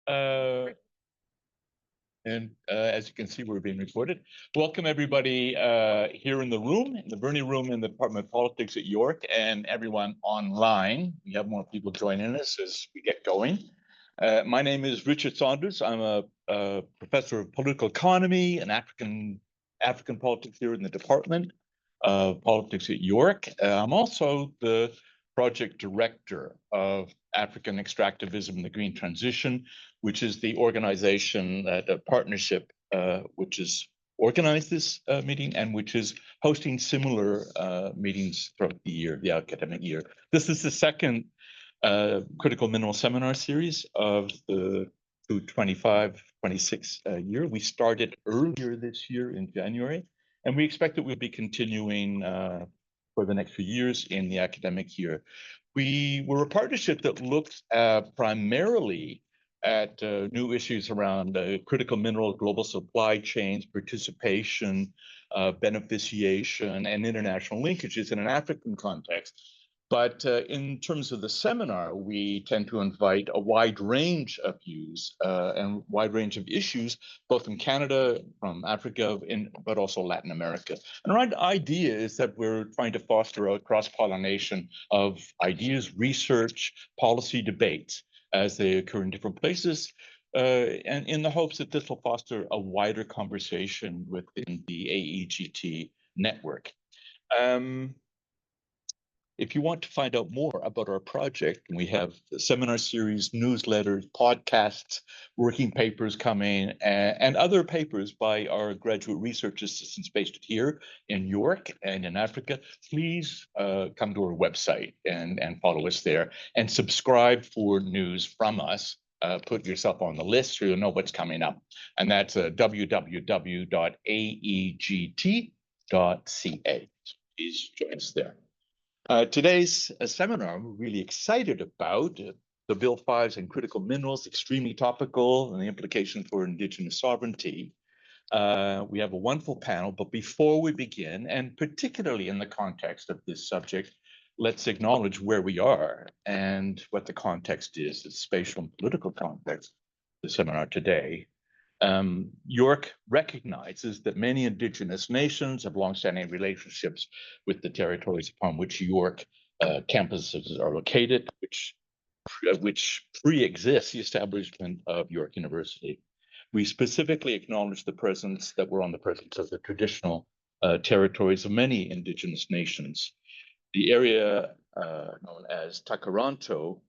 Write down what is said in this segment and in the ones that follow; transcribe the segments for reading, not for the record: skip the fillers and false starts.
As you can see, we're being recorded. Welcome everybody here in the room, in the Bernie room in the Department of Politics at York, and everyone online. We have more people joining us as we get going. My name is Richard Saunders. I'm a professor of political economy and African politics here in the Department of Politics at York. I'm also the project director of African Extractivism and the Green Transition, which is the organization, the partnership, which has organized this meeting and which is hosting similar meetings throughout the year, the academic year. This is the second critical mineral seminar series of the 25-26 year. We started earlier this year in January, and we expect that we'll be continuing for the next few years in the academic year. We were a partnership that looked primarily at new issues around critical mineral, global supply chains, participation, beneficiation, and international linkages in an African context. But in terms of the seminar, we tend to invite a wide range of views and wide range of issues, both from Canada, from Africa, but also Latin America. And our idea is that we're trying to foster a cross-pollination of ideas, research, policy debates as they occur in different places, and in the hopes that this will foster a wider conversation within the AEGT network. If you want to find out more about our project, we have seminar series, newsletters, podcasts, working papers coming, and other papers by our graduate research assistants based here in York and in Africa. Please come to our website and follow us there and subscribe for news from us. Put yourself on the list so you'll know what's coming up. And that's www.aegt.ca. Please join us there. Today's seminar, we're really excited about the Bill 5s and critical minerals, extremely topical, and the implications for Indigenous sovereignty. We have a wonderful panel, but before we begin, and particularly in the context of this subject, let's acknowledge where we are and what the context is, the spatial and political context of the seminar today. York recognizes that many Indigenous nations have longstanding relationships with the territories upon which York campuses are located, which pre-exists the establishment of York University. We specifically acknowledge that we're on the presence of the traditional territories of many Indigenous nations. The area known as Takaranto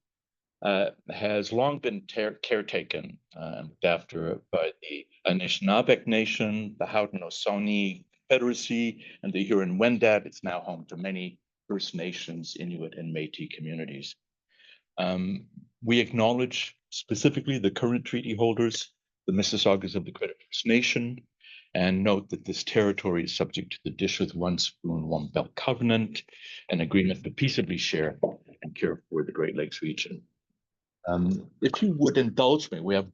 has long been caretaken and looked after by the Anishinaabe Nation, the Haudenosaunee Confederacy, and the Huron-Wendat. It's now home to many First Nations, Inuit, and Métis communities. We acknowledge specifically the current treaty holders, the Mississaugas of the Credit First Nation, and note that this territory is subject to the Dish with One Spoon, One Belt Covenant, an agreement to peaceably share and care for the Great Lakes region. If you would indulge me, we have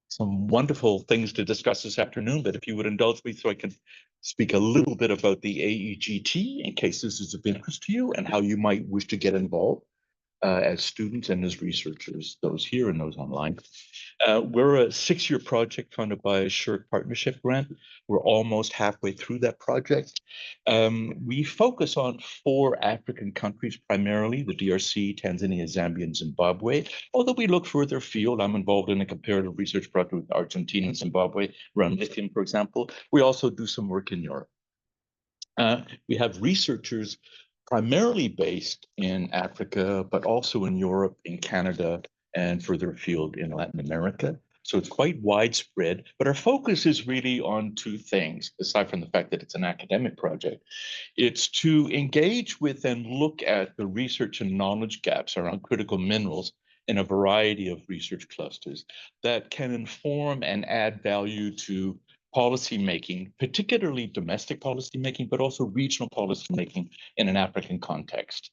some wonderful things to discuss this afternoon, but if you would indulge me so I can speak a little bit about the AEGT in case this is of interest to you and how you might wish to get involved as students and as researchers, those here and those online. We're a 6-year project funded by a SSHRC partnership grant. We're almost halfway through that project. We focus on 4 African countries, primarily the DRC, Tanzania, Zambia, and Zimbabwe. Although we look further afield, I'm involved in a comparative research project with Argentina and Zimbabwe around lithium, for example. We also do some work in Europe. We have researchers primarily based in Africa, but also in Europe, in Canada, and further afield in Latin America. So it's quite widespread, but our focus is really on 2 things, aside from the fact that it's an academic project. It's to engage with and look at the research and knowledge gaps around critical minerals in a variety of research clusters that can inform and add value to policy making, particularly domestic policy making, but also regional policy making in an African context.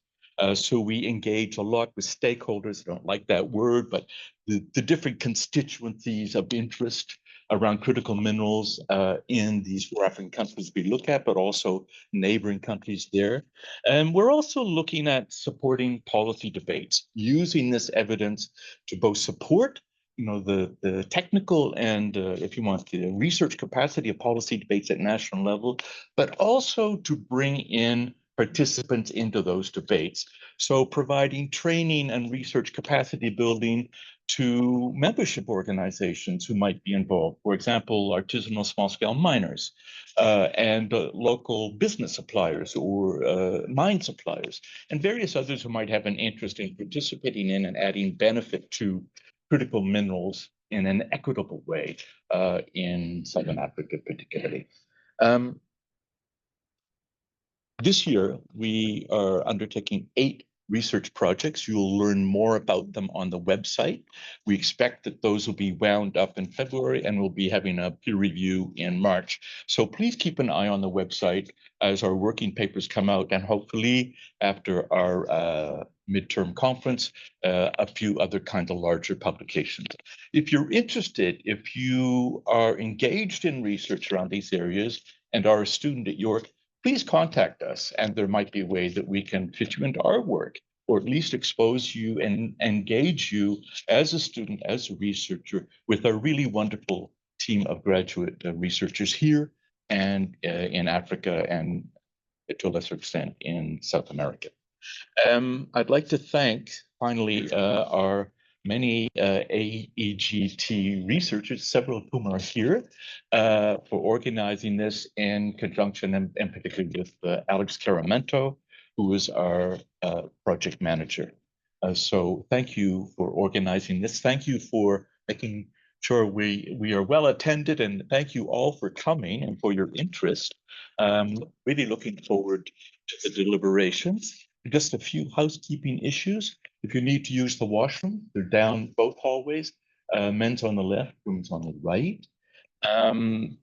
So we engage a lot with stakeholders. I don't like that word, but the different constituencies of interest around critical minerals in these 4 African countries we look at, but also neighboring countries there. And we're also looking at supporting policy debates, using this evidence to both support the technical and, if you want, the research capacity of policy debates at national level, but also to bring in participants into those debates. So providing training and research capacity building to membership organizations who might be involved. For example, artisanal small-scale miners and local business suppliers or mine suppliers, and various others who might have an interest in participating in and adding benefit to critical minerals in an equitable way in Southern Africa, particularly. This year, we are undertaking 8 research projects. You'll learn more about them on the website. We expect that those will be wound up in February, and we'll be having a peer review in March. So please keep an eye on the website as our working papers come out, and hopefully after our midterm conference, a few other kind of larger publications. If you're interested, if you are engaged in research around these areas and are a student at York, please contact us, and there might be a way that we can fit you into our work, or at least expose you and engage you as a student, as a researcher, with a really wonderful team of graduate researchers here and in Africa, and to a lesser extent in South America. I'd like to thank, finally, our many AEGT researchers, several of whom are here, for organizing this in conjunction, and particularly with Alex Caramento, who is our project manager. So thank you for organizing this. Thank you for making sure we are well attended, and thank you all for coming and for your interest. Really looking forward to the deliberations. Just a few housekeeping issues. If you need to use the washroom, they're down both hallways. Men's on the left, women's on the right.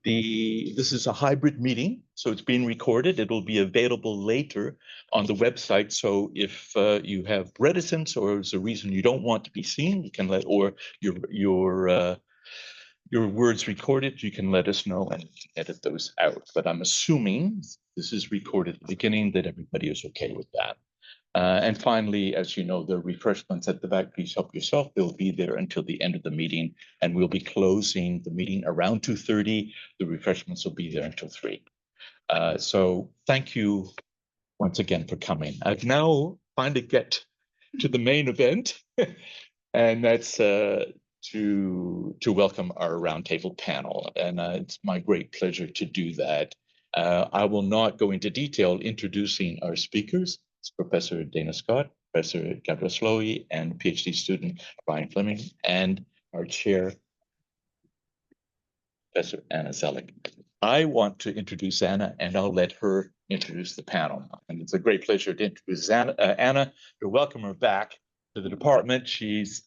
This is a hybrid meeting, so it's being recorded. It'll be available later on the website. So if you have reticence or there's a reason you don't want to be seen, you can let, or your words recorded, you can let us know and edit those out. But I'm assuming this is recorded at the beginning, that everybody is okay with that. And finally, as you know, the refreshments at the back, please help yourself. They'll be there until the end of the meeting, and we'll be closing the meeting around 2:30. The refreshments will be there until 3. So thank you once again for coming. I've now finally get to the main event, and that's to welcome our roundtable panel. And it's my great pleasure to do that. I will not go into detail introducing our speakers. It's Professor Dana Scott, Professor Gabriel Slowey, and PhD student Brian Fleming, and our chair, Professor Anna Zelig. I want to introduce Anna, and I'll let her introduce the panel. And it's a great pleasure to introduce Anna, to welcome her back to the department. She's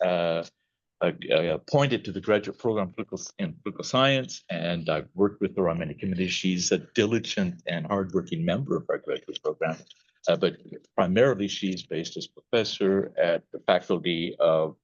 appointed to the graduate program in political science, and I've worked with her on many committees. She's a diligent and hardworking member of our graduate program, but primarily she's based as professor at the Faculty of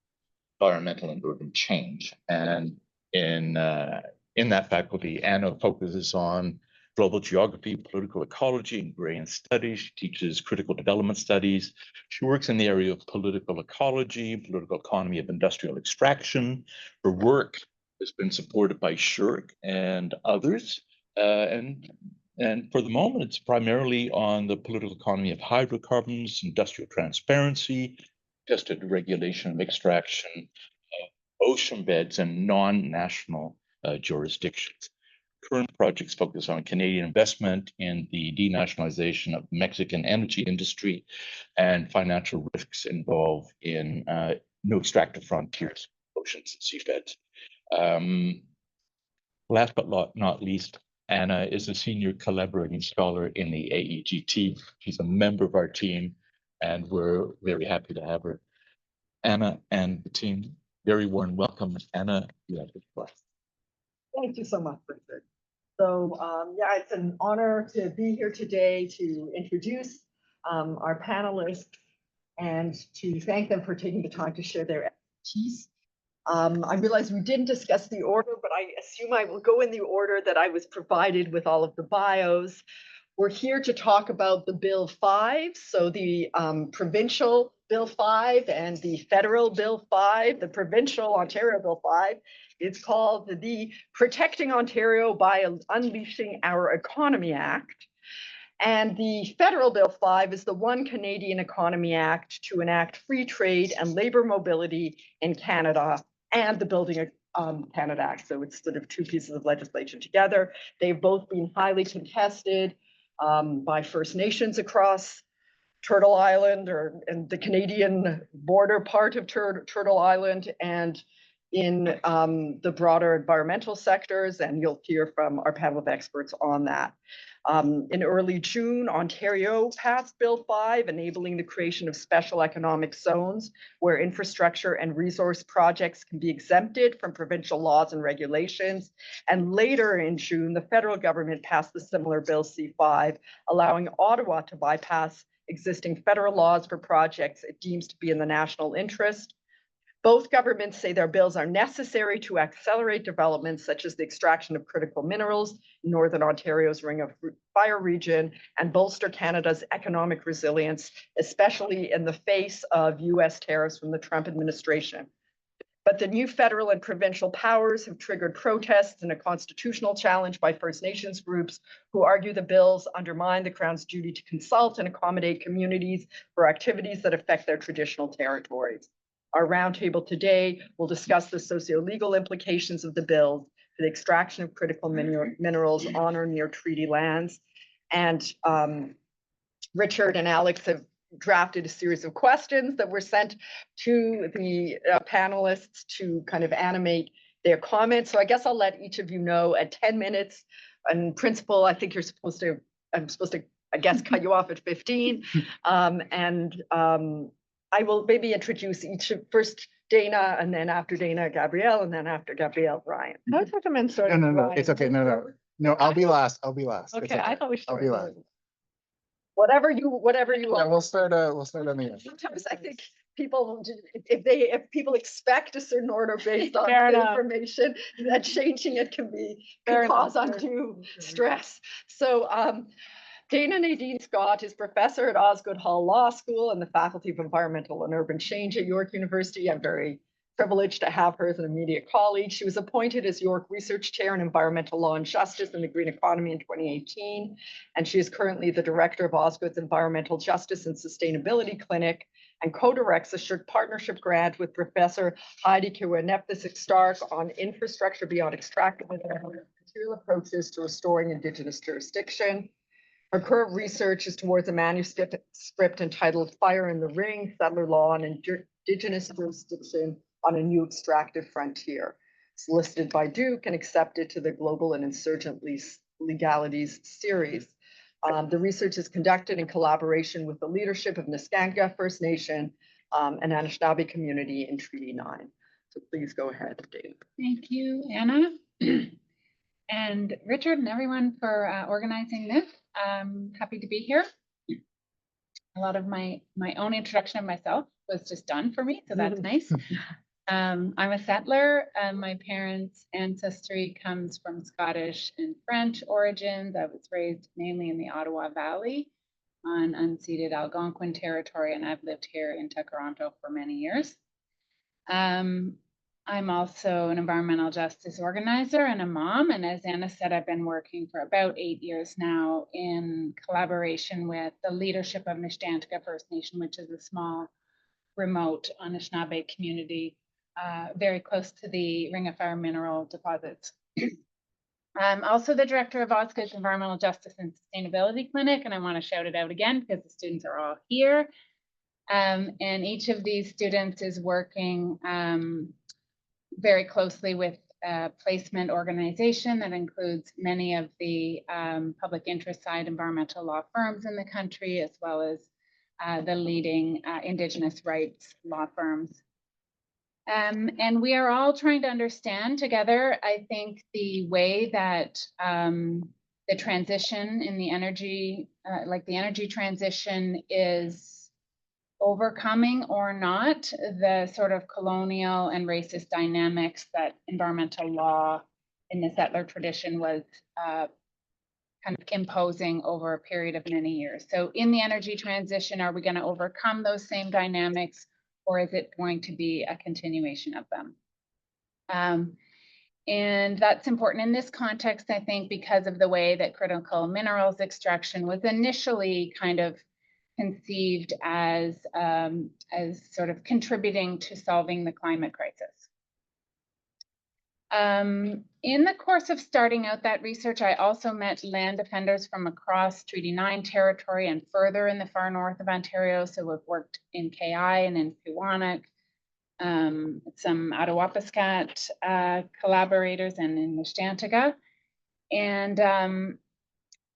Environmental and Urban Change. And in that faculty, Anna focuses on global geography, political ecology, and agrarian studies. She teaches critical development studies. She works in the area of political ecology, political economy of industrial extraction. Her work has been supported by SSHRC and others. And for the moment, it's primarily on the political economy of hydrocarbons, industrial transparency, tested regulation of extraction, ocean beds, and non-national jurisdictions. Current projects focus on Canadian investment in the denationalization of Mexican energy industry and financial risks involved in new extractive frontiers, oceans, and seabeds. Last but not least, Anna is a senior collaborating scholar in the AEGT. She's a member of our team, and we're very happy to have her. Anna and the team, very warm welcome. Anna, you have the floor. Thank you so much, Richard. So yeah, it's an honor to be here today to introduce our panelists and to thank them for taking the time to share their expertise. I realize we didn't discuss the order, but I assume I will go in the order that I was provided with all of the bios. We're here to talk about the Bill 5, so the provincial Bill 5 and the federal Bill 5, the provincial Ontario Bill 5. It's called the Protecting Ontario by Unleashing Our Economy Act. And the federal Bill 5 is the One Canadian Economy Act to enact free trade and labor mobility in Canada, and the Building Canada Act. So it's sort of two pieces of legislation together. They've both been highly contested by First Nations across Turtle Island, or in the Canadian border part of Turtle Island, and in the broader environmental sectors, and you'll hear from our panel of experts on that. In early June, Ontario passed Bill 5, enabling the creation of special economic zones where infrastructure and resource projects can be exempted from provincial laws and regulations. And later in June, the federal government passed the similar Bill C5, allowing Ottawa to bypass existing federal laws for projects it deems to be in the national interest. Both governments say their bills are necessary to accelerate developments such as the extraction of critical minerals in Northern Ontario's Ring of Fire region and bolster Canada's economic resilience, especially in the face of US tariffs from the Trump administration. But the new federal and provincial powers have triggered protests and a constitutional challenge by First Nations groups who argue the bills undermine the Crown's duty to consult and accommodate communities for activities that affect their traditional territories. Our roundtable today will discuss the socio-legal implications of the bills for the extraction of critical minerals on or near treaty lands. And Richard and Alex have drafted a series of questions that were sent to the panelists to kind of animate their comments. So I guess I'll let each of you know at 10 minutes. In principle, I think I'm supposed to, I guess, cut you off at 15. I will maybe introduce each of first Dana, and then after Dana, Gabrielle, and then after Gabrielle, Ryan. I was recommend starting. No, it's okay. No, I'll be last. Okay, I thought we should. I'll be last. Whatever you Yeah, want. we'll start on the end. Sometimes I think people, if people expect a certain order based on the information, that changing it can cause undue stress. So Dana Nadine Scott is professor at Osgoode Hall Law School and the Faculty of Environmental and Urban Change at York University. I'm very privileged to have her as an immediate colleague. She was appointed as York Research Chair in Environmental Law and Justice and the Green Economy in 2018. And she is currently the director of Osgoode's Environmental Justice and Sustainability Clinic and co-directs a shared partnership grant with Professor Heidi Kiwanepis-Stark on infrastructure beyond extractive material approaches to restoring Indigenous jurisdiction. Her current research is towards a manuscript entitled Fire in the Ring, Settler Law and Indigenous Jurisdiction on a New Extractive Frontier. It's listed by Duke and accepted to the Global and Insurgent Legalities series. The research is conducted in collaboration with the leadership of Niskanka First Nation and Anishinaabe community in Treaty 9. So please go ahead, Dana. Thank you, Anna. And Richard and everyone for organizing this. I'm happy to be here. A lot of my own introduction of myself was just done for me, so that's nice. I'm a settler. My parents' ancestry comes from Scottish and French origins. I was raised mainly in the Ottawa Valley on unceded Algonquin territory, and I've lived here in Toronto for many years. I'm also an environmental justice organizer and a mom. And as Anna said, I've been working for about 8 years now in collaboration with the leadership of Niskanka First Nation, which is a small, remote Anishinaabe community very close to the Ring of Fire mineral deposits. I'm also the director of Osgoode's Environmental Justice and Sustainability Clinic, and I want to shout it out again because the students are all here. And each of these students is working very closely with a placement organization that includes many of the public interest side environmental law firms in the country, as well as the leading Indigenous rights law firms. And we are all trying to understand together, I think, the way that the transition in the energy, the energy transition is overcoming or not the sort of colonial and racist dynamics that environmental law in the settler tradition was kind of imposing over a period of many years. So in the energy transition, are we going to overcome those same dynamics, or is it going to be a continuation of them? And that's important in this context, I think, because of the way that critical minerals extraction was initially kind of conceived as sort of contributing to solving the climate crisis. In the course of starting out that research, I also met land defenders from across Treaty 9 territory and further in the far north of Ontario. So we've worked in KI and in Pewanak, some Attawapiskat collaborators and in Nishnantiga. And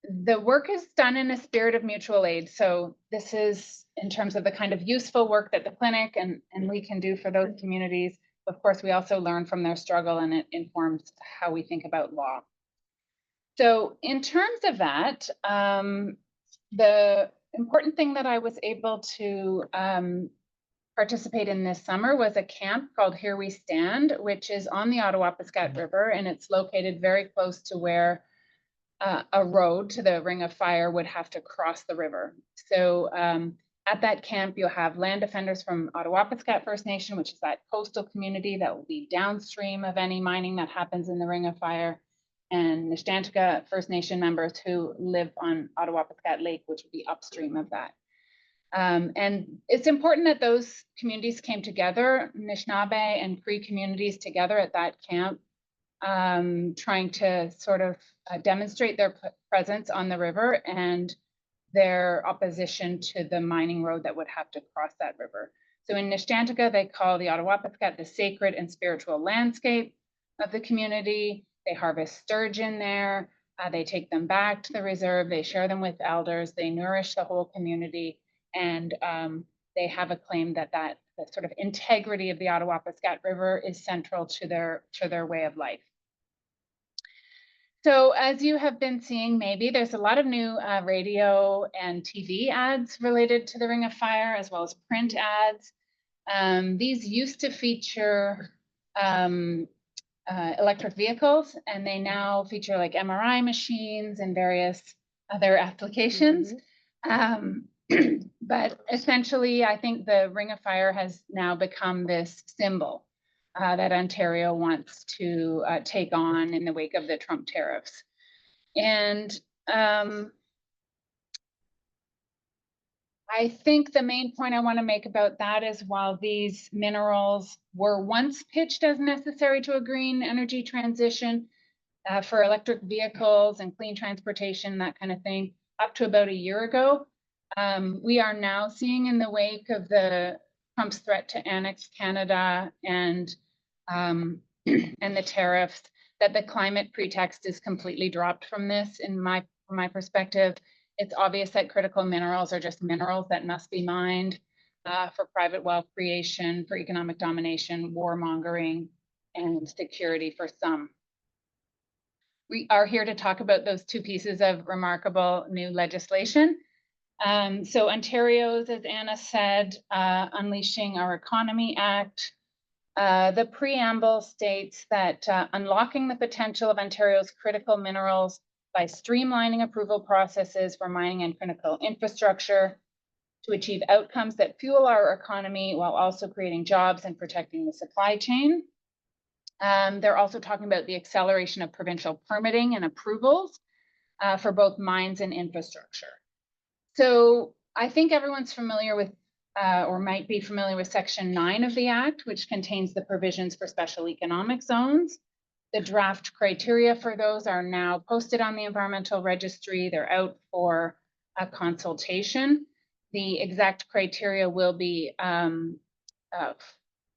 the work is done in a spirit of mutual aid. So this is in terms of the kind of useful work that the clinic and we can do for those communities. Of course, we also learn from their struggle, and it informs how we think about law. So in terms of that, the important thing that I was able to participate in this summer was a camp called Here We Stand, which is on the Attawapiskat River, and it's located very close to where a road to the Ring of Fire would have to cross the river. So at that camp, you'll have land defenders from Attawapiskat First Nation, which is that coastal community that will be downstream of any mining that happens in the Ring of Fire, and Nishnantiga First Nation members who live on Attawapiskat Lake, which would be upstream of that. And it's important that those communities came together, Anishinaabe and Cree communities together at that camp, trying to sort of demonstrate their presence on the river and their opposition to the mining road that would have to cross that river. So in Nishnantiga, they call the Attawapiskat the sacred and spiritual landscape of the community. They harvest sturgeon there. They take them back to the reserve. They share them with elders. They nourish the whole community. And they have a claim that the sort of integrity of the Attawapiskat River is central to their way of life. So as you have been seeing, maybe there's a lot of new radio and TV ads related to the Ring of Fire, as well as print ads. These used to feature electric vehicles, and they now feature like MRI machines and various other applications. But essentially, I think the Ring of Fire has now become this symbol that Ontario wants to take on in the wake of the Trump tariffs. And I think the main point I want to make about that is, while these minerals were once pitched as necessary to a green energy transition for electric vehicles and clean transportation, that kind of thing, up to about a year ago, we are now seeing, in the wake of Trump's threat to annex Canada and the tariffs, that the climate pretext is completely dropped from this. From my perspective, it's obvious that critical minerals are just minerals that must be mined for private wealth creation, for economic domination, warmongering, and security for some. We are here to talk about those two pieces of remarkable new legislation. So Ontario's, as Anna said, Unleashing Our Economy Act. The preamble states that unlocking the potential of Ontario's critical minerals by streamlining approval processes for mining and critical infrastructure to achieve outcomes that fuel our economy while also creating jobs and protecting the supply chain. They're also talking about the acceleration of provincial permitting and approvals for both mines and infrastructure. So I think everyone's familiar with or might be familiar with Section 9 of the Act, which contains the provisions for special economic zones. The draft criteria for those are now posted on the environmental registry. They're out for a consultation. The exact criteria will be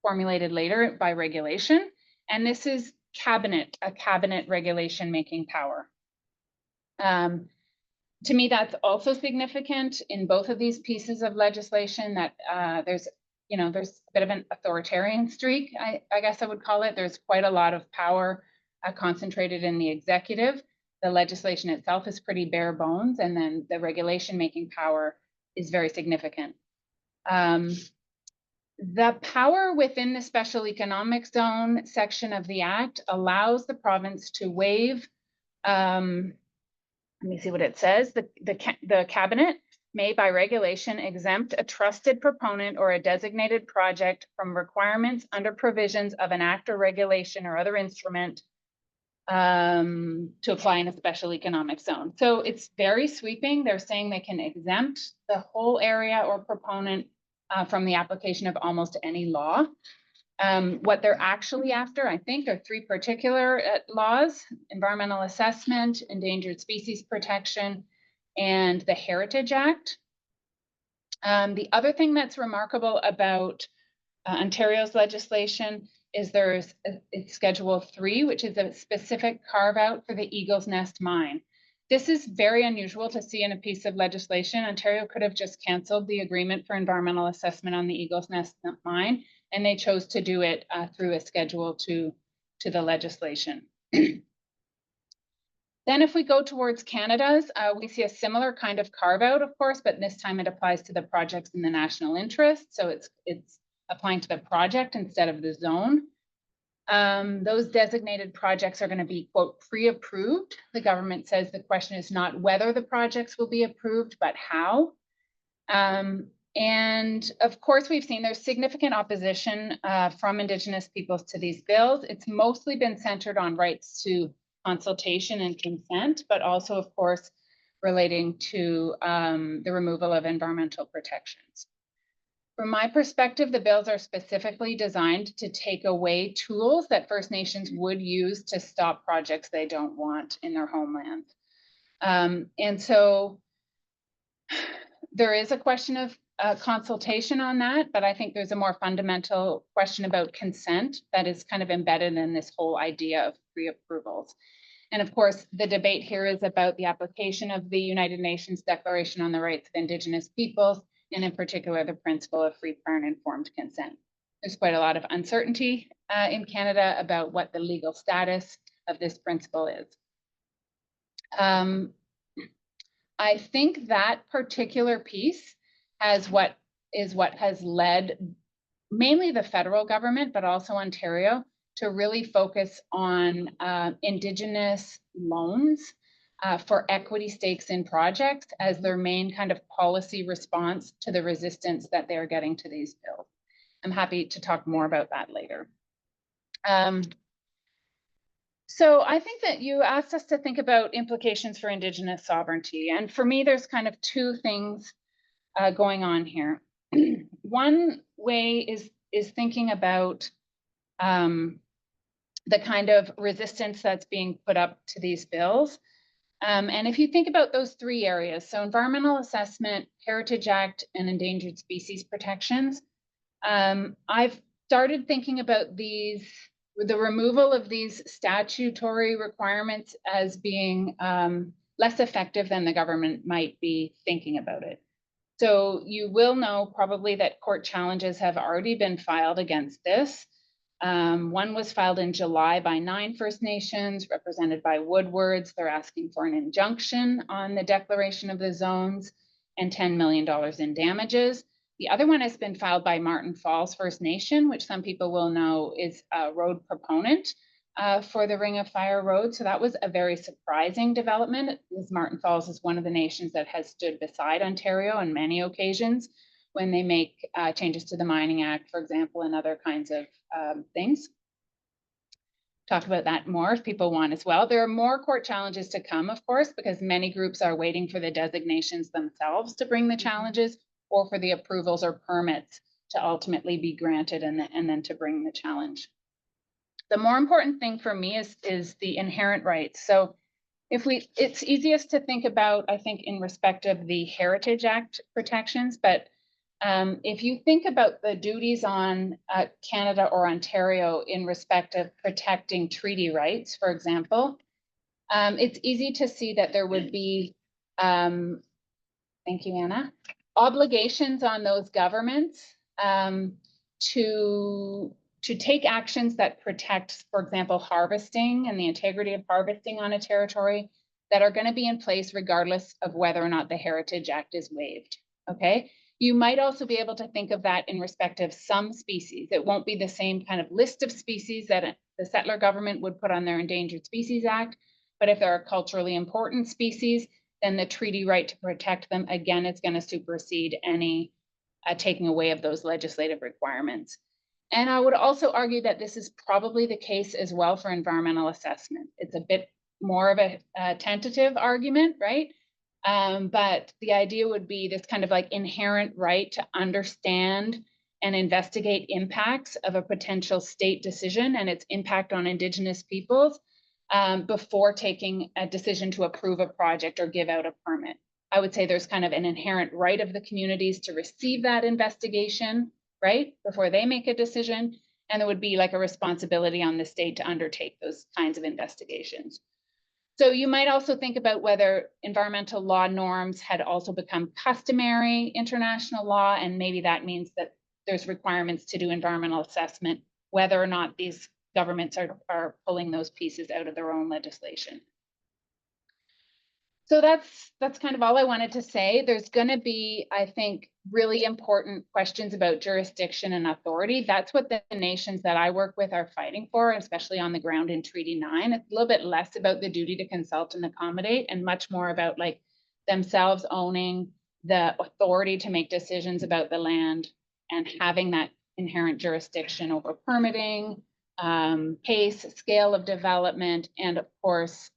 formulated later by regulation. And this is a cabinet regulation making power. To me, that's also significant in both of these pieces of legislation, that there's a bit of an authoritarian streak, I guess I would call it. There's quite a lot of power concentrated in the executive. The legislation itself is pretty bare bones, and then the regulation making power is very significant. The power within the special economic zone section of the Act allows the province to waive let me see what it says. The cabinet may by regulation exempt a trusted proponent or a designated project from requirements under provisions of an act or regulation or other instrument to apply in a special economic zone. So it's very sweeping. They're saying they can exempt the whole area or proponent from the application of almost any law. What they're actually after, I think, are three particular laws: environmental assessment, endangered species protection, and the Heritage Act. The other thing that's remarkable about Ontario's legislation is it's Schedule 3, which is a specific carve out for the Eagle's Nest mine. This is very unusual to see in a piece of legislation. Ontario could have just canceled the agreement for environmental assessment on the Eagle's Nest mine, and they chose to do it through a schedule to the legislation. Then if we go towards Canada's, we see a similar kind of carve out, of course, but this time it applies to the projects in the national interest. So it's applying to the project instead of the zone. Those designated projects are going to be, quote, pre-approved. The government says the question is not whether the projects will be approved, but how. And of course, we've seen there's significant opposition from Indigenous peoples to these bills. It's mostly been centered on rights to consultation and consent, but also, of course, relating to the removal of environmental protections. From my perspective, the bills are specifically designed to take away tools that First Nations would use to stop projects they don't want in their homelands. And so there is a question of consultation on that, but I think there's a more fundamental question about consent that is kind of embedded in this whole idea of pre-approvals. And of course, the debate here is about the application of the United Nations Declaration on the Rights of Indigenous Peoples, and in particular, the principle of free, prior, and informed consent. There's quite a lot of uncertainty in Canada about what the legal status of this principle is. I think that particular piece has what has led mainly the federal government, but also Ontario, to really focus on Indigenous loans for equity stakes in projects as their main kind of policy response to the resistance that they're getting to these bills. I'm happy to talk more about that later. So I think that you asked us to think about implications for Indigenous sovereignty. And for me, there's kind of two things going on here. One way is thinking about the kind of resistance that's being put up to these bills. And if you think about those three areas, so environmental assessment, Heritage Act, and endangered species protections, I've started thinking about the removal of these statutory requirements as being less effective than the government might be thinking about it. So you will know probably that court challenges have already been filed against this. One was filed in July by 9 First Nations, represented by Woodwards. They're asking for an injunction on the declaration of the zones and $10 million in damages. The other one has been filed by Martin Falls First Nation, which some people will know is a road proponent for the Ring of Fire Road. So that was a very surprising development, as Martin Falls is one of the nations that has stood beside Ontario on many occasions when they make changes to the Mining Act, for example, and other kinds of things. Talk about that more if people want as well. There are more court challenges to come, of course, because many groups are waiting for the designations themselves to bring the challenges or for the approvals or permits to ultimately be granted and then to bring the challenge. The more important thing for me is the inherent rights. So it's easiest to think about, I think, in respect of the Heritage Act protections, but if you think about the duties on Canada or Ontario in respect of protecting treaty rights, for example, it's easy to see that there would be, thank you, Anna, obligations on those governments to take actions that protect, for example, harvesting and the integrity of harvesting on a territory that are going to be in place regardless of whether or not the Heritage Act is waived, okay? You might also be able to think of that in respect of some species. It won't be the same kind of list of species that the settler government would put on their Endangered Species Act, But if there are culturally important species, then the treaty right to protect them, again, is going to supersede any taking away of those legislative requirements. And I would also argue that this is probably the case as well for environmental assessment. It's a bit more of a tentative argument, right? But the idea would be this kind of like inherent right to understand and investigate impacts of a potential state decision and its impact on Indigenous peoples before taking a decision to approve a project or give out a permit. I would say there's kind of an inherent right of the communities to receive that investigation, right, before they make a decision. And there would be like a responsibility on the state to undertake those kinds of investigations. So you might also think about whether environmental law norms had also become customary international law, and maybe that means that there's requirements to do environmental assessment, whether or not these governments are pulling those pieces out of their own legislation. So that's kind of all I wanted to say. There's going to be, I think, really important questions about jurisdiction and authority. That's what the nations that I work with are fighting for, especially on the ground in Treaty 9. It's a little bit less about the duty to consult and accommodate and much more about like themselves owning the authority to make decisions about the land and having that inherent jurisdiction over permitting, pace, scale of development, and of course,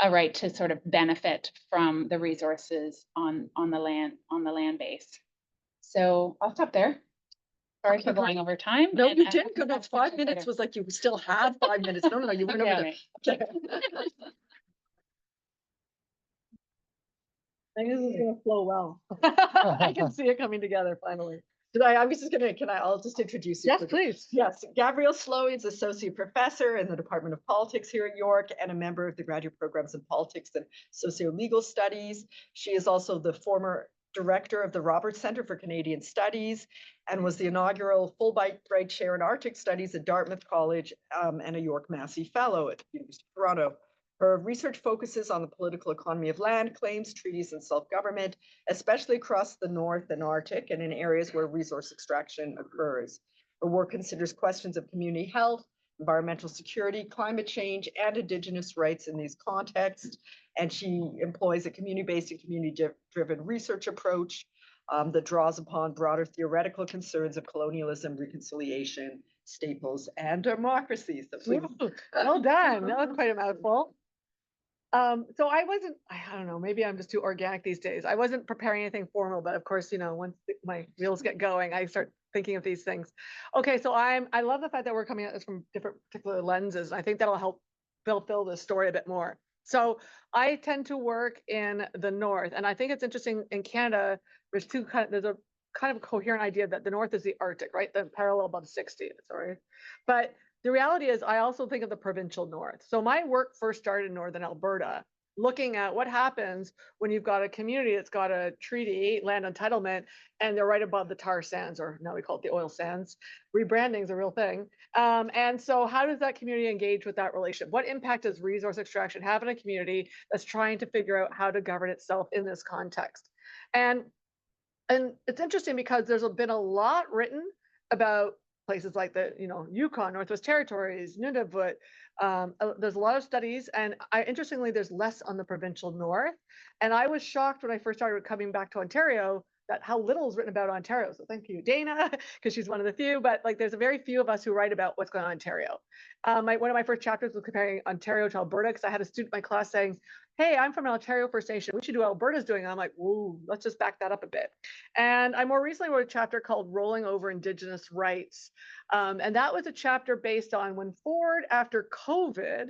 a right to sort of benefit from the resources on the land base. So I'll stop there. Sorry for going over time. No, and you I didn't go. hope That's you have 5 minutes later. was like you still had 5 minutes. No, you went over Yeah, the. right. Okay. I think this is gonna flow well. I can see it coming together finally. I'll just introduce you. Yes, quickly. please. Yes, Gabrielle Slowey is Associate Professor in the Department of Politics here at York and a member of the graduate programs in Politics and Socio-Legal Studies. She is also the former Director of the Roberts Centre for Canadian Studies and was the inaugural Fulbright Chair in Arctic Studies at Dartmouth College and a York Massey Fellow at the University of Toronto. Her research focuses on the political economy of land claims, treaties, and self-government, especially across the North and Arctic and in areas where resource extraction occurs. Her work considers questions of community health, environmental security, climate change, and Indigenous rights in these contexts. And she employs a community-based and community-driven research approach that draws upon broader theoretical concerns of colonialism, reconciliation, staples, and democracy. So please. Well done. That was quite a mouthful. So I don't know, maybe I'm just too organic these days. I wasn't preparing anything formal, but of course, once my wheels get going, I start thinking of these things. Okay, so I love the fact that we're coming at this from different particular lenses. I think that'll help fill the story a bit more. So I tend to work in the North, and I think it's interesting in Canada, there's a kind of coherent idea that the North is the Arctic, right? The parallel above 60, sorry. But the reality is I also think of the provincial North. So my work first started in Northern Alberta, looking at what happens when you've got a community that's got a treaty, land entitlement, and they're right above the tar sands, or now we call it the oil sands. Rebranding is a real thing. And so how does that community engage with that relationship? What impact does resource extraction have in a community that's trying to figure out how to govern itself in this context? And it's interesting because there's been a lot written about places like the Yukon, Northwest Territories, Nunavut. There's a lot of studies, and interestingly, there's less on the provincial North. And I was shocked when I first started coming back to Ontario that how little is written about Ontario. So thank you, Dana, because she's one of the few. But like, there's a very few of us who write about what's going on in Ontario. One of my first chapters was comparing Ontario to Alberta, because I had a student in my class saying, "Hey, I'm from an Ontario First Nation. We should do what Alberta's doing." And I'm like, "Whoa, let's just back that up a bit." And I more recently wrote a chapter called "Rolling Over Indigenous Rights," and that was a chapter based on when Ford, after COVID,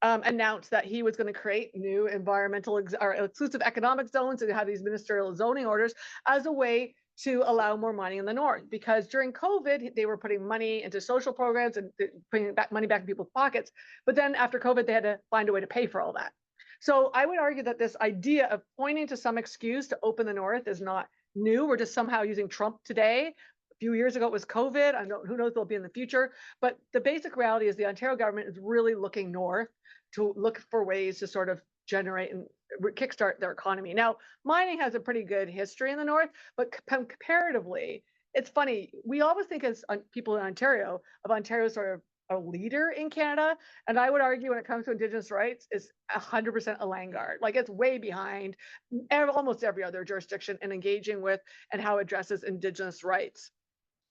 announced that he was going to create new environmental or exclusive economic zones and have these ministerial zoning orders as a way to allow more mining in the North. Because during COVID, they were putting money into social programs and putting money back in people's pockets. But then after COVID, they had to find a way to pay for all that. So I would argue that this idea of pointing to some excuse to open the North is not new. We're just somehow using Trump today. A few years ago, it was COVID. Who knows what will be in the future. But the basic reality is the Ontario government is really looking north to look for ways to sort of generate and kickstart their economy. Now, mining has a pretty good history in the North, but comparatively, it's funny. We always think as people in Ontario of Ontario sort of a leader in Canada. And I would argue when it comes to Indigenous rights, it's 100% a Vanguard. Like it's way behind almost every other jurisdiction in engaging with and how it addresses Indigenous rights.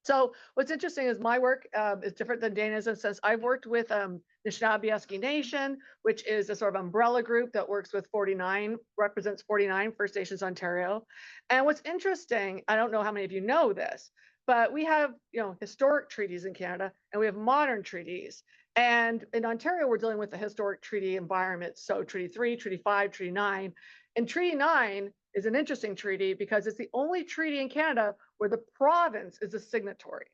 So what's interesting is my work is different than Dana's in the sense I've worked with Anishinaabe Nation, which is a sort of umbrella group that works with 49, represents 49 First Nations Ontario. And what's interesting, I don't know how many of you know this, but we have, historic treaties in Canada and we have modern treaties. And in Ontario, we're dealing with the historic treaty environment. So Treaty 3, Treaty 5, Treaty 9. And Treaty 9 is an interesting treaty because it's the only treaty in Canada where the province is a signatory.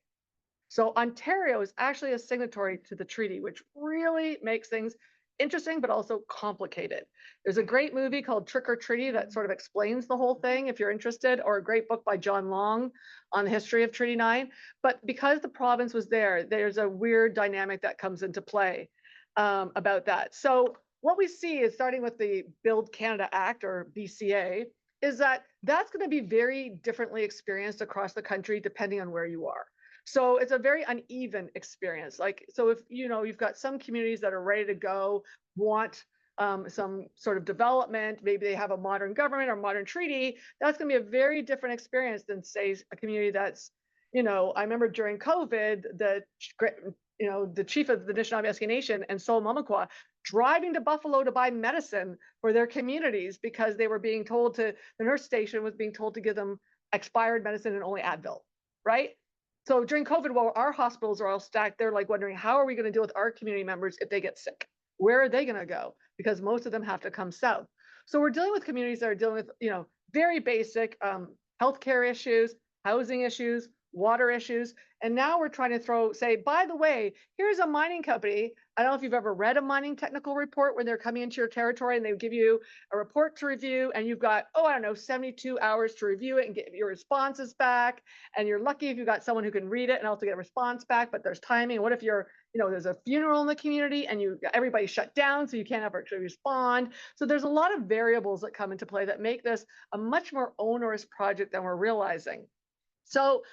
So Ontario is actually a signatory to the treaty, which really makes things interesting, but also complicated. There's a great movie called Trick or Treaty that sort of explains the whole thing if you're interested, or a great book by John Long on the history of Treaty 9. But because the province was there, there's a weird dynamic that comes into play about that. So what we see is starting with the Build Canada Act, or BCA, is that that's going to be very differently experienced across the country depending on where you are. So it's a very uneven experience. Like, so if you've got some communities that are ready to go, want some sort of development, maybe they have a modern government or modern treaty, that's going to be a very different experience than, say, a community that's, I remember during COVID, the chief of the Anishinaabe Nation and Sol Mamakwa driving to Buffalo to buy medicine for their communities because they were being told the nurse station was being told to give them expired medicine and only Advil, right? So during COVID, while our hospitals are all stacked, they're like wondering, how are we going to deal with our community members if they get sick? Where are they going to go? Because most of them have to come south. So we're dealing with communities that are dealing with, very basic healthcare issues, housing issues, water issues. And now we're trying to say, by the way, here's a mining company. I don't know if you've ever read a mining technical report when they're coming into your territory and they give you a report to review and you've got, 72 hours to review it and get your responses back. And you're lucky if you've got someone who can read it and also get a response back, but there's timing. What if there's a funeral in the community and everybody shut down so you can't ever actually respond. So there's a lot of variables that come into play that make this a much more onerous project than we're realizing. So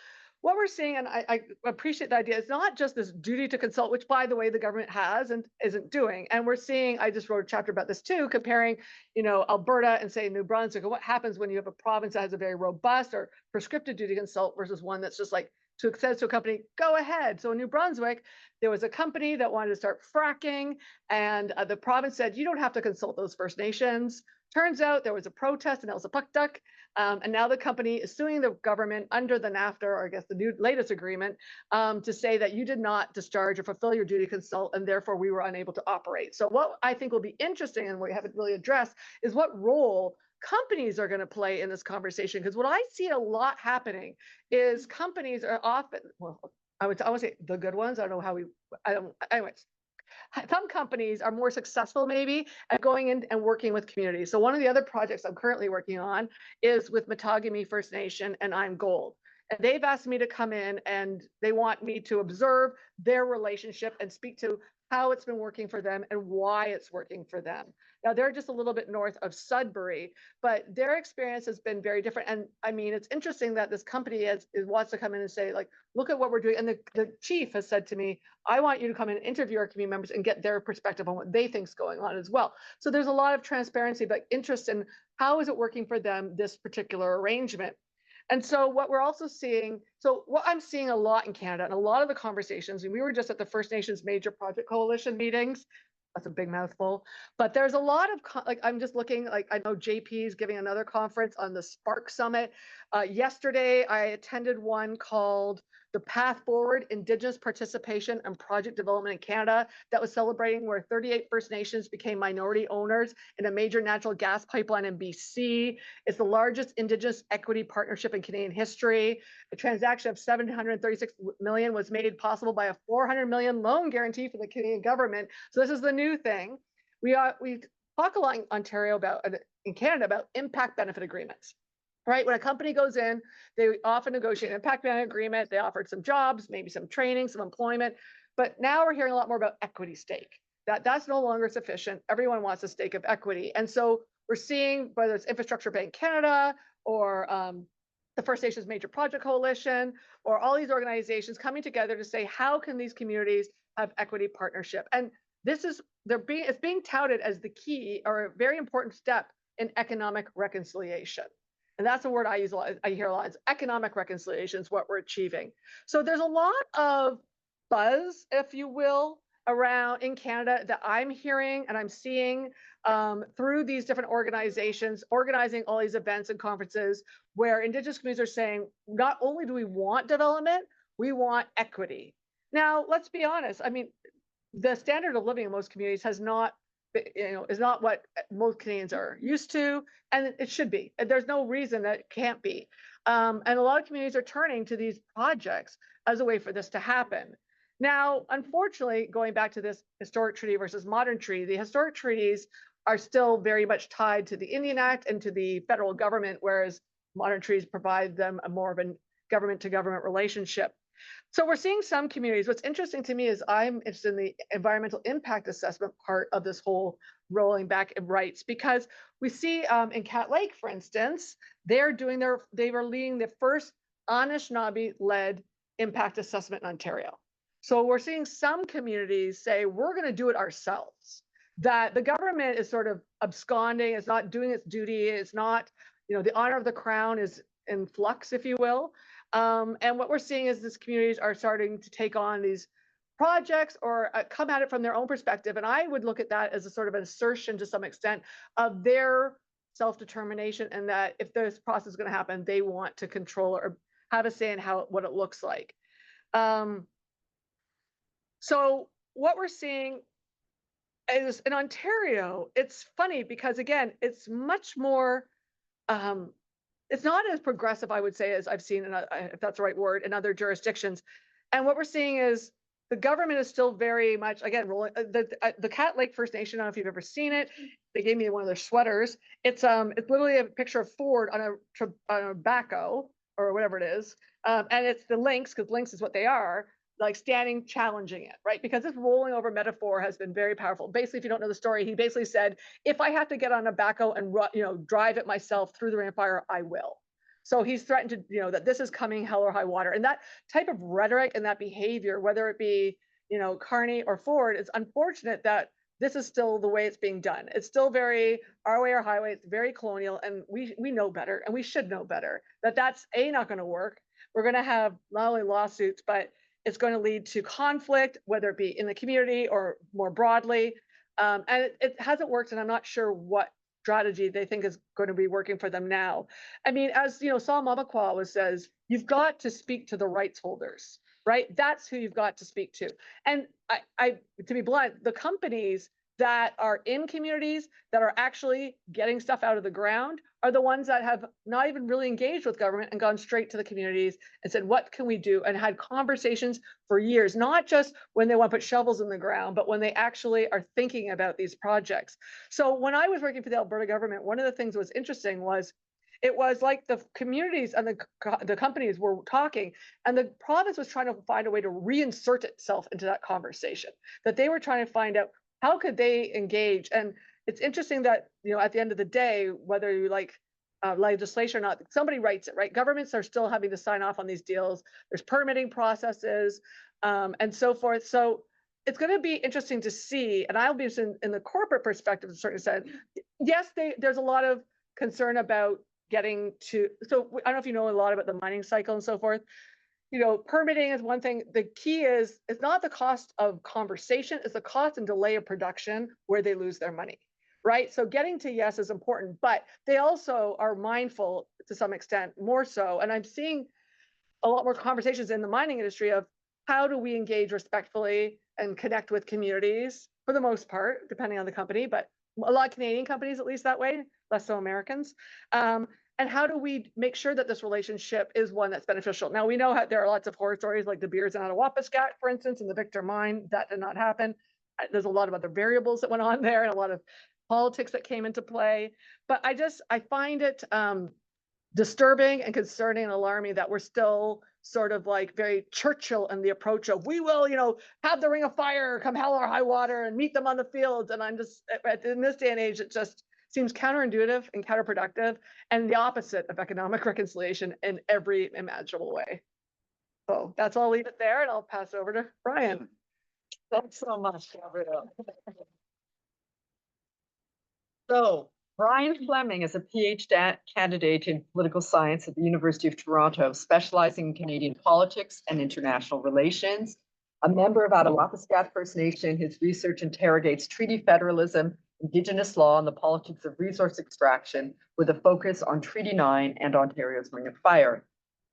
what we're seeing, and I appreciate the idea, it's not just this duty to consult, which, by the way, the government has and isn't doing. And we're seeing, I just wrote a chapter about this too, comparing, Alberta and, say, New Brunswick, and what happens when you have a province that has a very robust or prescriptive duty to consult versus one that's just like, says to a company, go ahead. So in New Brunswick, there was a company that wanted to start fracking, and the province said, you don't have to consult those First Nations. Turns out there was a protest in Elsipogtog, and now the company is suing the government under the NAFTA, or I guess the new latest agreement, to say that you did not discharge or fulfill your duty to consult, and therefore we were unable to operate. So what I think will be interesting, and we haven't really addressed, is what role companies are going to play in this conversation. Because what I see a lot happening is companies are often, I would say the good ones. I don't know anyways. Some companies are more successful maybe at going in and working with communities. So one of the other projects I'm currently working on is with Matagami First Nation and I'm Gold. And they've asked me to come in and they want me to observe their relationship and speak to how it's been working for them and why it's working for them. Now, they're just a little bit north of Sudbury, but their experience has been very different. And I mean, it's interesting that this company wants to come in and say, like, look at what we're doing. And the chief has said to me, I want you to come in and interview our community members and get their perspective on what they think is going on as well. So there's a lot of transparency, but interest in how is it working for them, this particular arrangement. And so what we're also seeing, so what I'm seeing a lot in Canada and a lot of the conversations, and we were just at the First Nations Major Project Coalition meetings, that's a big mouthful, but there's a lot of, I'm just looking, like I know JP is giving another conference on the Spark Summit. Yesterday, I attended one called The Path Forward, Indigenous Participation and Project Development in Canada, that was celebrating where 38 First Nations became minority owners in a major natural gas pipeline in BC. It's the largest Indigenous equity partnership in Canadian history. A transaction of $736 million was made possible by a $400 million loan guarantee from the Canadian government. So this is the new thing. We talk a lot in Canada about impact benefit agreements. Right? When a company goes in, they often negotiate an impact benefit agreement. They offered some jobs, maybe some training, some employment. But now we're hearing a lot more about equity stake. That's no longer sufficient. Everyone wants a stake of equity. And so we're seeing, whether it's Infrastructure Bank Canada or the First Nations Major Project Coalition, or all these organizations coming together to say, how can these communities have equity partnership. And this is, it's being touted as the key or a very important step in economic reconciliation. And that's a word I use a lot, I hear a lot, is economic reconciliation is what we're achieving. So there's a lot of buzz, if you will, around in Canada that I'm hearing and I'm seeing through these different organizations organizing all these events and conferences where Indigenous communities are saying, not only do we want development, we want equity. Now, let's be honest. I mean, the standard of living in most communities has not, is not what most Canadians are used to, and it should be. And there's no reason that it can't be. And a lot of communities are turning to these projects as a way for this to happen. Now, unfortunately, going back to this historic treaty versus modern treaty, the historic treaties are still very much tied to the Indian Act and to the federal government, whereas modern treaties provide them a more of a government to government relationship. So we're seeing some communities. What's interesting to me is I'm interested in the environmental impact assessment part of this whole rolling back of rights, because we see in Cat Lake, for instance, they were leading the first Anishinaabe-led impact assessment in Ontario. So we're seeing some communities say, we're going to do it ourselves, that the government is sort of absconding, it's not doing its duty, it's not, the honor of the crown is in flux, if you will. And what we're seeing is these communities are starting to take on these projects or come at it from their own perspective. And I would look at that as a sort of an assertion to some extent of their self-determination, and that if this process is going to happen, they want to control or have a say in what it looks like. So what we're seeing is in Ontario, it's funny because, again, it's much more, it's not as progressive, I would say, as I've seen, if that's the right word, in other jurisdictions. And what we're seeing is the government is still very much, again, rolling. The Cat Lake First Nation, I don't know if you've ever seen it. They gave me one of their sweaters. It's literally a picture of Ford on a backhoe or whatever it is. And it's the lynx, because lynx is what they are, like standing, challenging it, right? Because this rolling over metaphor has been very powerful. Basically, if you don't know the story, he basically said, if I have to get on a backhoe and drive it myself through the Ring of Fire, I will. So he's threatened to, that this is coming hell or high water. And that type of rhetoric and that behavior, whether it be, Carney or Ford, it's unfortunate that this is still the way it's being done. It's still very our way or highway. It's very colonial, and we know better, and we should know better. That's not going to work. We're going to have not only lawsuits, but it's going to lead to conflict, whether it be in the community or more broadly. And it hasn't worked, and I'm not sure what strategy they think is going to be working for them now. I mean, as Saul Mamakwa always says, you've got to speak to the rights holders, right? That's who you've got to speak to. And I to be blunt, the companies that are in communities that are actually getting stuff out of the ground are the ones that have not even really engaged with government and gone straight to the communities and said, what can we do? And had conversations for years, not just when they want to put shovels in the ground, but when they actually are thinking about these projects. So when I was working for the Alberta government, one of the things that was interesting was it was like the communities and the companies were talking, and the province was trying to find a way to reinsert itself into that conversation, that they were trying to find out how could they engage. And it's interesting that, at the end of the day, whether you like legislation or not, somebody writes it, right? Governments are still having to sign off on these deals. There's permitting processes and so forth. So it's going to be interesting to see, and I'll be interested in the corporate perspective to a certain extent. Yes, there's a lot of concern about getting to, so I don't know if you know a lot about the mining cycle and so forth. Permitting is one thing. The key is, it's not the cost of conversation, it's the cost and delay of production where they lose their money, right? So getting to yes is important, but they also are mindful to some extent, more so. And I'm seeing a lot more conversations in the mining industry of how do we engage respectfully and connect with communities, for the most part, depending on the company, but a lot of Canadian companies, at least that way, less so Americans. And how do we make sure that this relationship is one that's beneficial? Now, we know there are lots of horror stories like De Beers and Attawapiskat, for instance, and the Victor mine. That did not happen. There's a lot of other variables that went on there and a lot of politics that came into play. But I find it disturbing and concerning and alarming that we're still sort of like very Churchill in the approach of, we will, have the Ring of Fire come hell or high water and meet them on the fields. And I'm just, in this day and age, it just seems counterintuitive and counterproductive and the opposite of economic reconciliation in every imaginable way. So that's all, I'll leave it there, and I'll pass it over to Brian. Thanks so much, Gabrielle. So Brian Fleming is a PhD candidate in political science at the University of Toronto, specializing in Canadian politics and international relations. A member of Attawapiskat First Nation, his research interrogates treaty federalism, Indigenous law, and the politics of resource extraction with a focus on Treaty 9 and Ontario's Ring of Fire.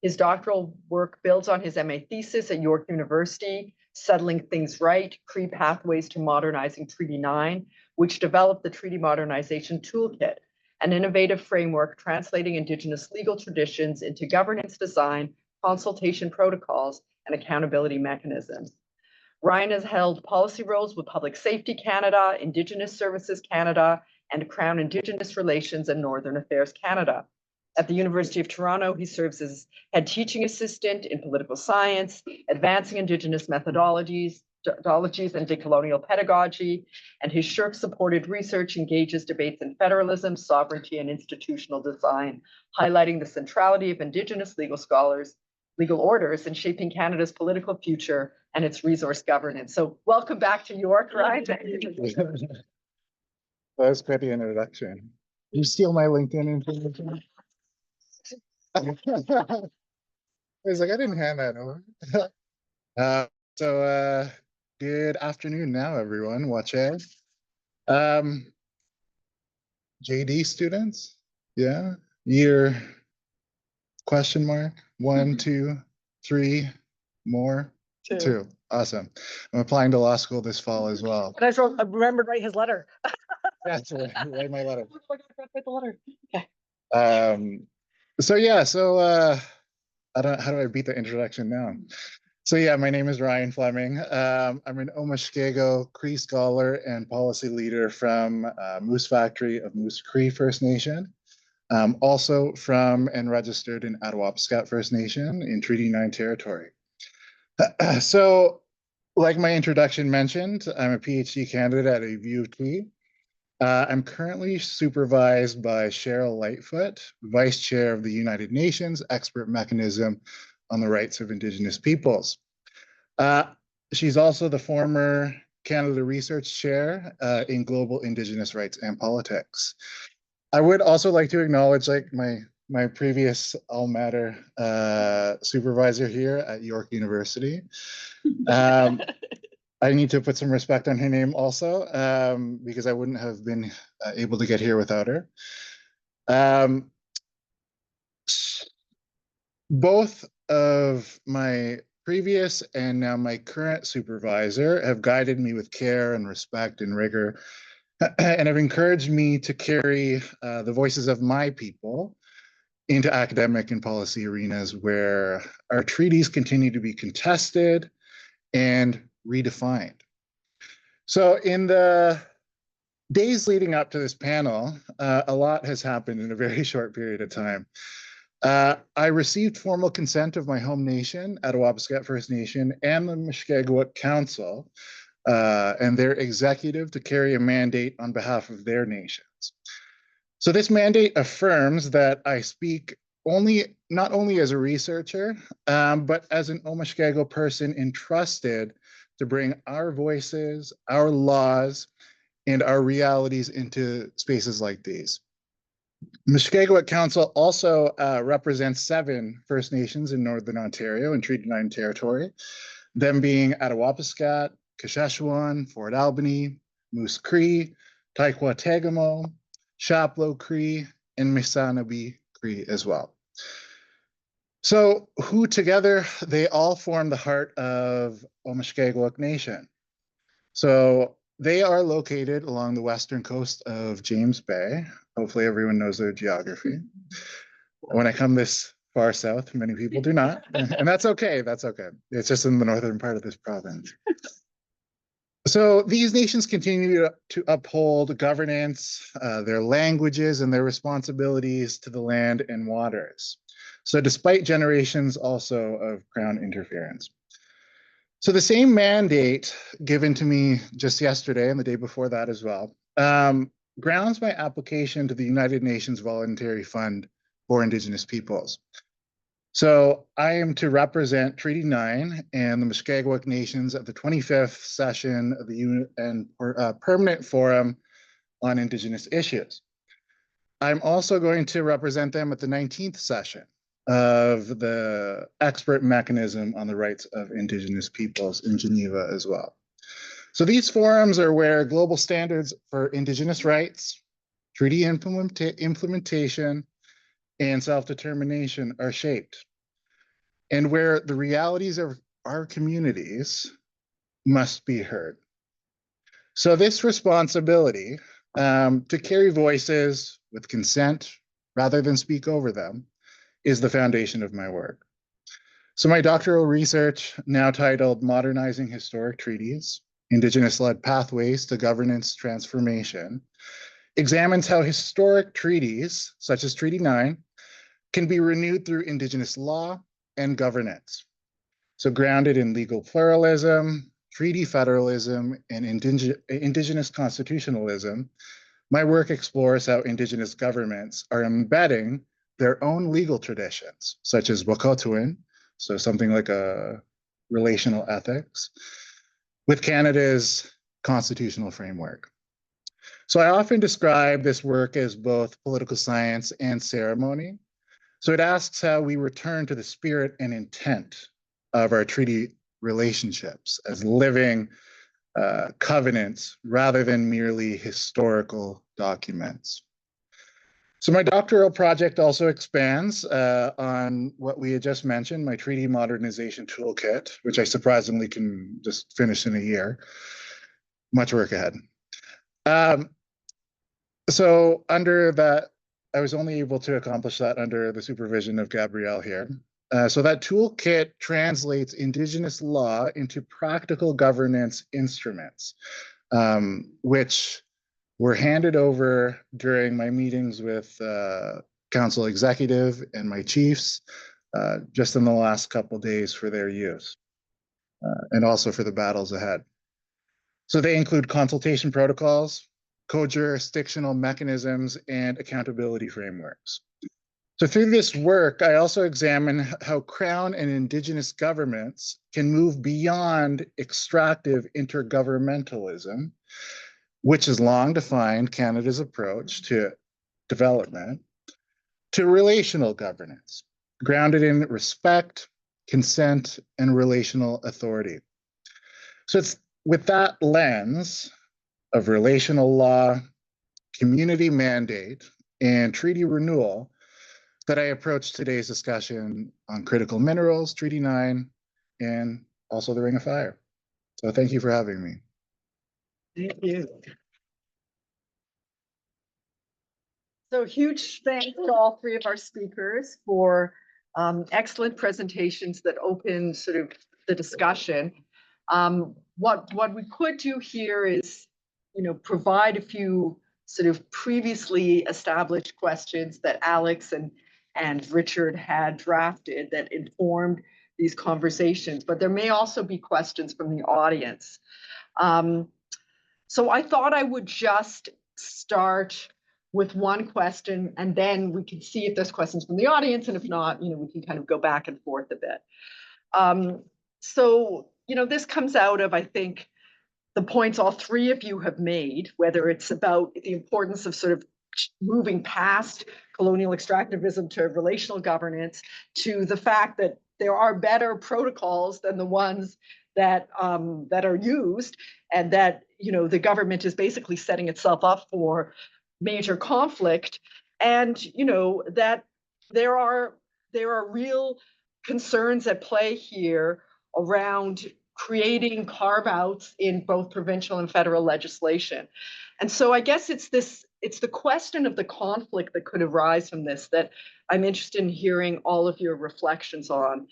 His doctoral work builds on his MA thesis at York University, Settling Things Right, Cree Pathways to Modernizing Treaty 9, which developed the Treaty Modernization Toolkit, an innovative framework translating Indigenous legal traditions into governance design, consultation protocols, and accountability mechanisms. Ryan has held policy roles with Public Safety Canada, Indigenous Services Canada, and Crown Indigenous Relations and Northern Affairs Canada. At the University of Toronto, he serves as head teaching assistant in political science, advancing Indigenous methodologies and decolonial pedagogy, and his SSHRC-supported research engages debates in federalism, sovereignty, and institutional design, highlighting the centrality of Indigenous legal orders in shaping Canada's political future and its resource governance. So welcome back to York, Ryan. That was quite the introduction. You steal my LinkedIn information? I was like, I didn't hand that over. Good afternoon now, everyone. Watch it. JD students, yeah. Year question mark 1, 2, 3 more. Two. Awesome. I'm applying to law school this fall as well. And I remembered to write his letter. That's right. Write my letter. Write the letter. Okay. How do I beat the introduction now? So yeah, my name is Ryan Fleming. I'm an Omashkego Cree scholar and policy leader from Moose Factory of Moose Cree First Nation. Also from and registered in Attawapiskat First Nation in Treaty 9 territory. So like my introduction mentioned, I'm a PhD candidate at a U of T. I'm currently supervised by Cheryl Lightfoot, Vice Chair of the United Nations Expert Mechanism on the Rights of Indigenous Peoples. She's also the former Canada Research Chair in Global Indigenous Rights and Politics. I would also like to acknowledge my previous alma mater supervisor here at York University. I need to put some respect on her name also, because I wouldn't have been able to get here without her. Both of my previous and now my current supervisor have guided me with care and respect and rigor, and have encouraged me to carry the voices of my people into academic and policy arenas where our treaties continue to be contested and redefined. So in the days leading up to this panel, a lot has happened in a very short period of time. I received formal consent of my home nation, Attawapiskat First Nation, and the Mushkegowuk Council and their executive to carry a mandate on behalf of their nations. So this mandate affirms that I speak not only as a researcher, but as an Omashkego person entrusted to bring our voices, our laws, and our realities into spaces like these. Mushkegowuk Council also represents 7 First Nations in Northern Ontario in Treaty 9 territory, them being Attawapiskat, Kashechewan, Fort Albany, Moose Cree, Taekwa-Tegamo, Chapleau Cree, and Missanabie Cree as well. So who together, they all form the heart of Omashkegowuk Nation. So they are located along the western coast of James Bay. Hopefully everyone knows their geography. When I come this far south, many people do not, and that's okay, that's okay. It's just in the northern part of this province. So these nations continue to uphold governance, their languages, and their responsibilities to the land and waters. So despite generations also of Crown interference. So the same mandate given to me just yesterday and the day before that as well, grounds my application to the United Nations Voluntary Fund for Indigenous Peoples. So I am to represent Treaty 9 and the Mushkegowuk Nations at the 25th session of the UN Permanent Forum on Indigenous Issues. I'm also going to represent them at the 19th session of the Expert Mechanism on the Rights of Indigenous Peoples in Geneva as well. So these forums are where global standards for Indigenous rights, treaty implementation, and self-determination are shaped, and where the realities of our communities must be heard. So this responsibility to carry voices with consent rather than speak over them is the foundation of my work. So my doctoral research, now titled Modernizing Historic Treaties, Indigenous-Led Pathways to Governance Transformation, examines how historic treaties, such as Treaty 9, can be renewed through Indigenous law and governance. So grounded in legal pluralism, treaty federalism, and Indigenous constitutionalism, my work explores how Indigenous governments are embedding their own legal traditions, such as Wakaatuin, so something like a relational ethics, with Canada's constitutional framework. So I often describe this work as both political science and ceremony. So it asks how we return to the spirit and intent of our treaty relationships as living covenants rather than merely historical documents. So my doctoral project also expands on what we had just mentioned, my treaty modernization toolkit, which I surprisingly can just finish in a year. Much work ahead. So under that, I was only able to accomplish that under the supervision of Gabrielle here. So that toolkit translates Indigenous law into practical governance instruments, which were handed over during my meetings with Council Executive and my chiefs just in the last couple of days for their use, and also for the battles ahead. So they include consultation protocols, co-jurisdictional mechanisms, and accountability frameworks. So through this work, I also examine how Crown and Indigenous governments can move beyond extractive intergovernmentalism, which has long defined Canada's approach to development, to relational governance, grounded in respect, consent, and relational authority. So it's with that lens of relational law, community mandate, and treaty renewal that I approach today's discussion on critical minerals, Treaty 9, and also the Ring of Fire. So thank you for having me. Thank you. So huge thanks to all three of our speakers for excellent presentations that open sort of the discussion. What we could do here is, provide a few sort of previously established questions that Alex and Richard had drafted that informed these conversations, but there may also be questions from the audience. So I thought I would just start with one question, and then we can see if there's questions from the audience, and if not, we can kind of go back and forth a bit. So, this comes out of, I think, the points all three of you have made, whether it's about the importance of sort of moving past colonial extractivism to relational governance, to the fact that there are better protocols than the ones that are used, and that the government is basically setting itself up for major conflict, and that there are real concerns at play here around creating carve-outs in both provincial and federal legislation. And so I guess it's the question of the conflict that could arise from this that I'm interested in hearing all of your reflections on.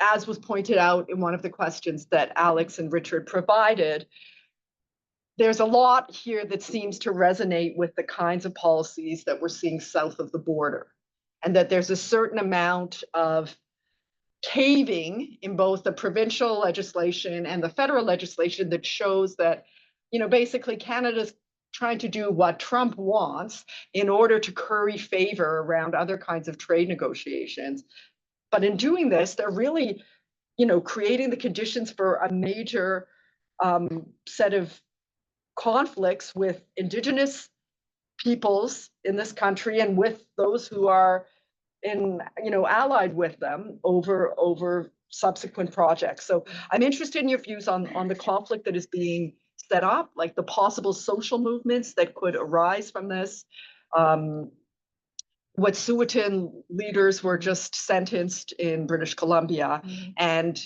As was pointed out in one of the questions that Alex and Richard provided, there's a lot here that seems to resonate with the kinds of policies that we're seeing south of the border, and that there's a certain amount of caving in both the provincial legislation and the federal legislation that shows that, basically Canada's trying to do what Trump wants in order to curry favor around other kinds of trade negotiations. But in doing this, they're really, creating the conditions for a major set of conflicts with Indigenous peoples in this country and with those who are allied with them over subsequent projects. So I'm interested in your views on the conflict that is being set up, like the possible social movements that could arise from this. Wet'suwet'en leaders were just sentenced in British Columbia, and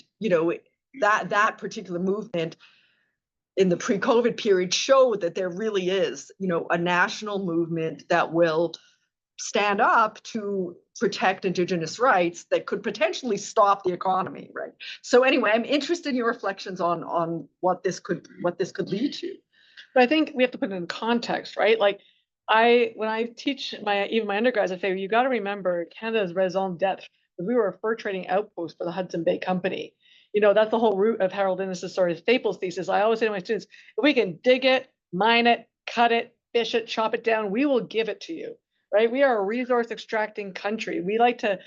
that particular movement in the pre-COVID period showed that there really is, a national movement that will stand up to protect Indigenous rights that could potentially stop the economy, right? So anyway, I'm interested in your reflections on what this could lead to. But I think we have to put it in context, right? Like when I teach even my undergrads, I say, you got to remember Canada's raison d'etre. We were a fur trading outpost for the Hudson Bay Company. That's the whole root of Harold Innis's sort of Staples thesis. I always say to my students, if we can dig it, mine it, cut it, fish it, chop it down, we will give it to you, right? We are a resource extracting country. We like to,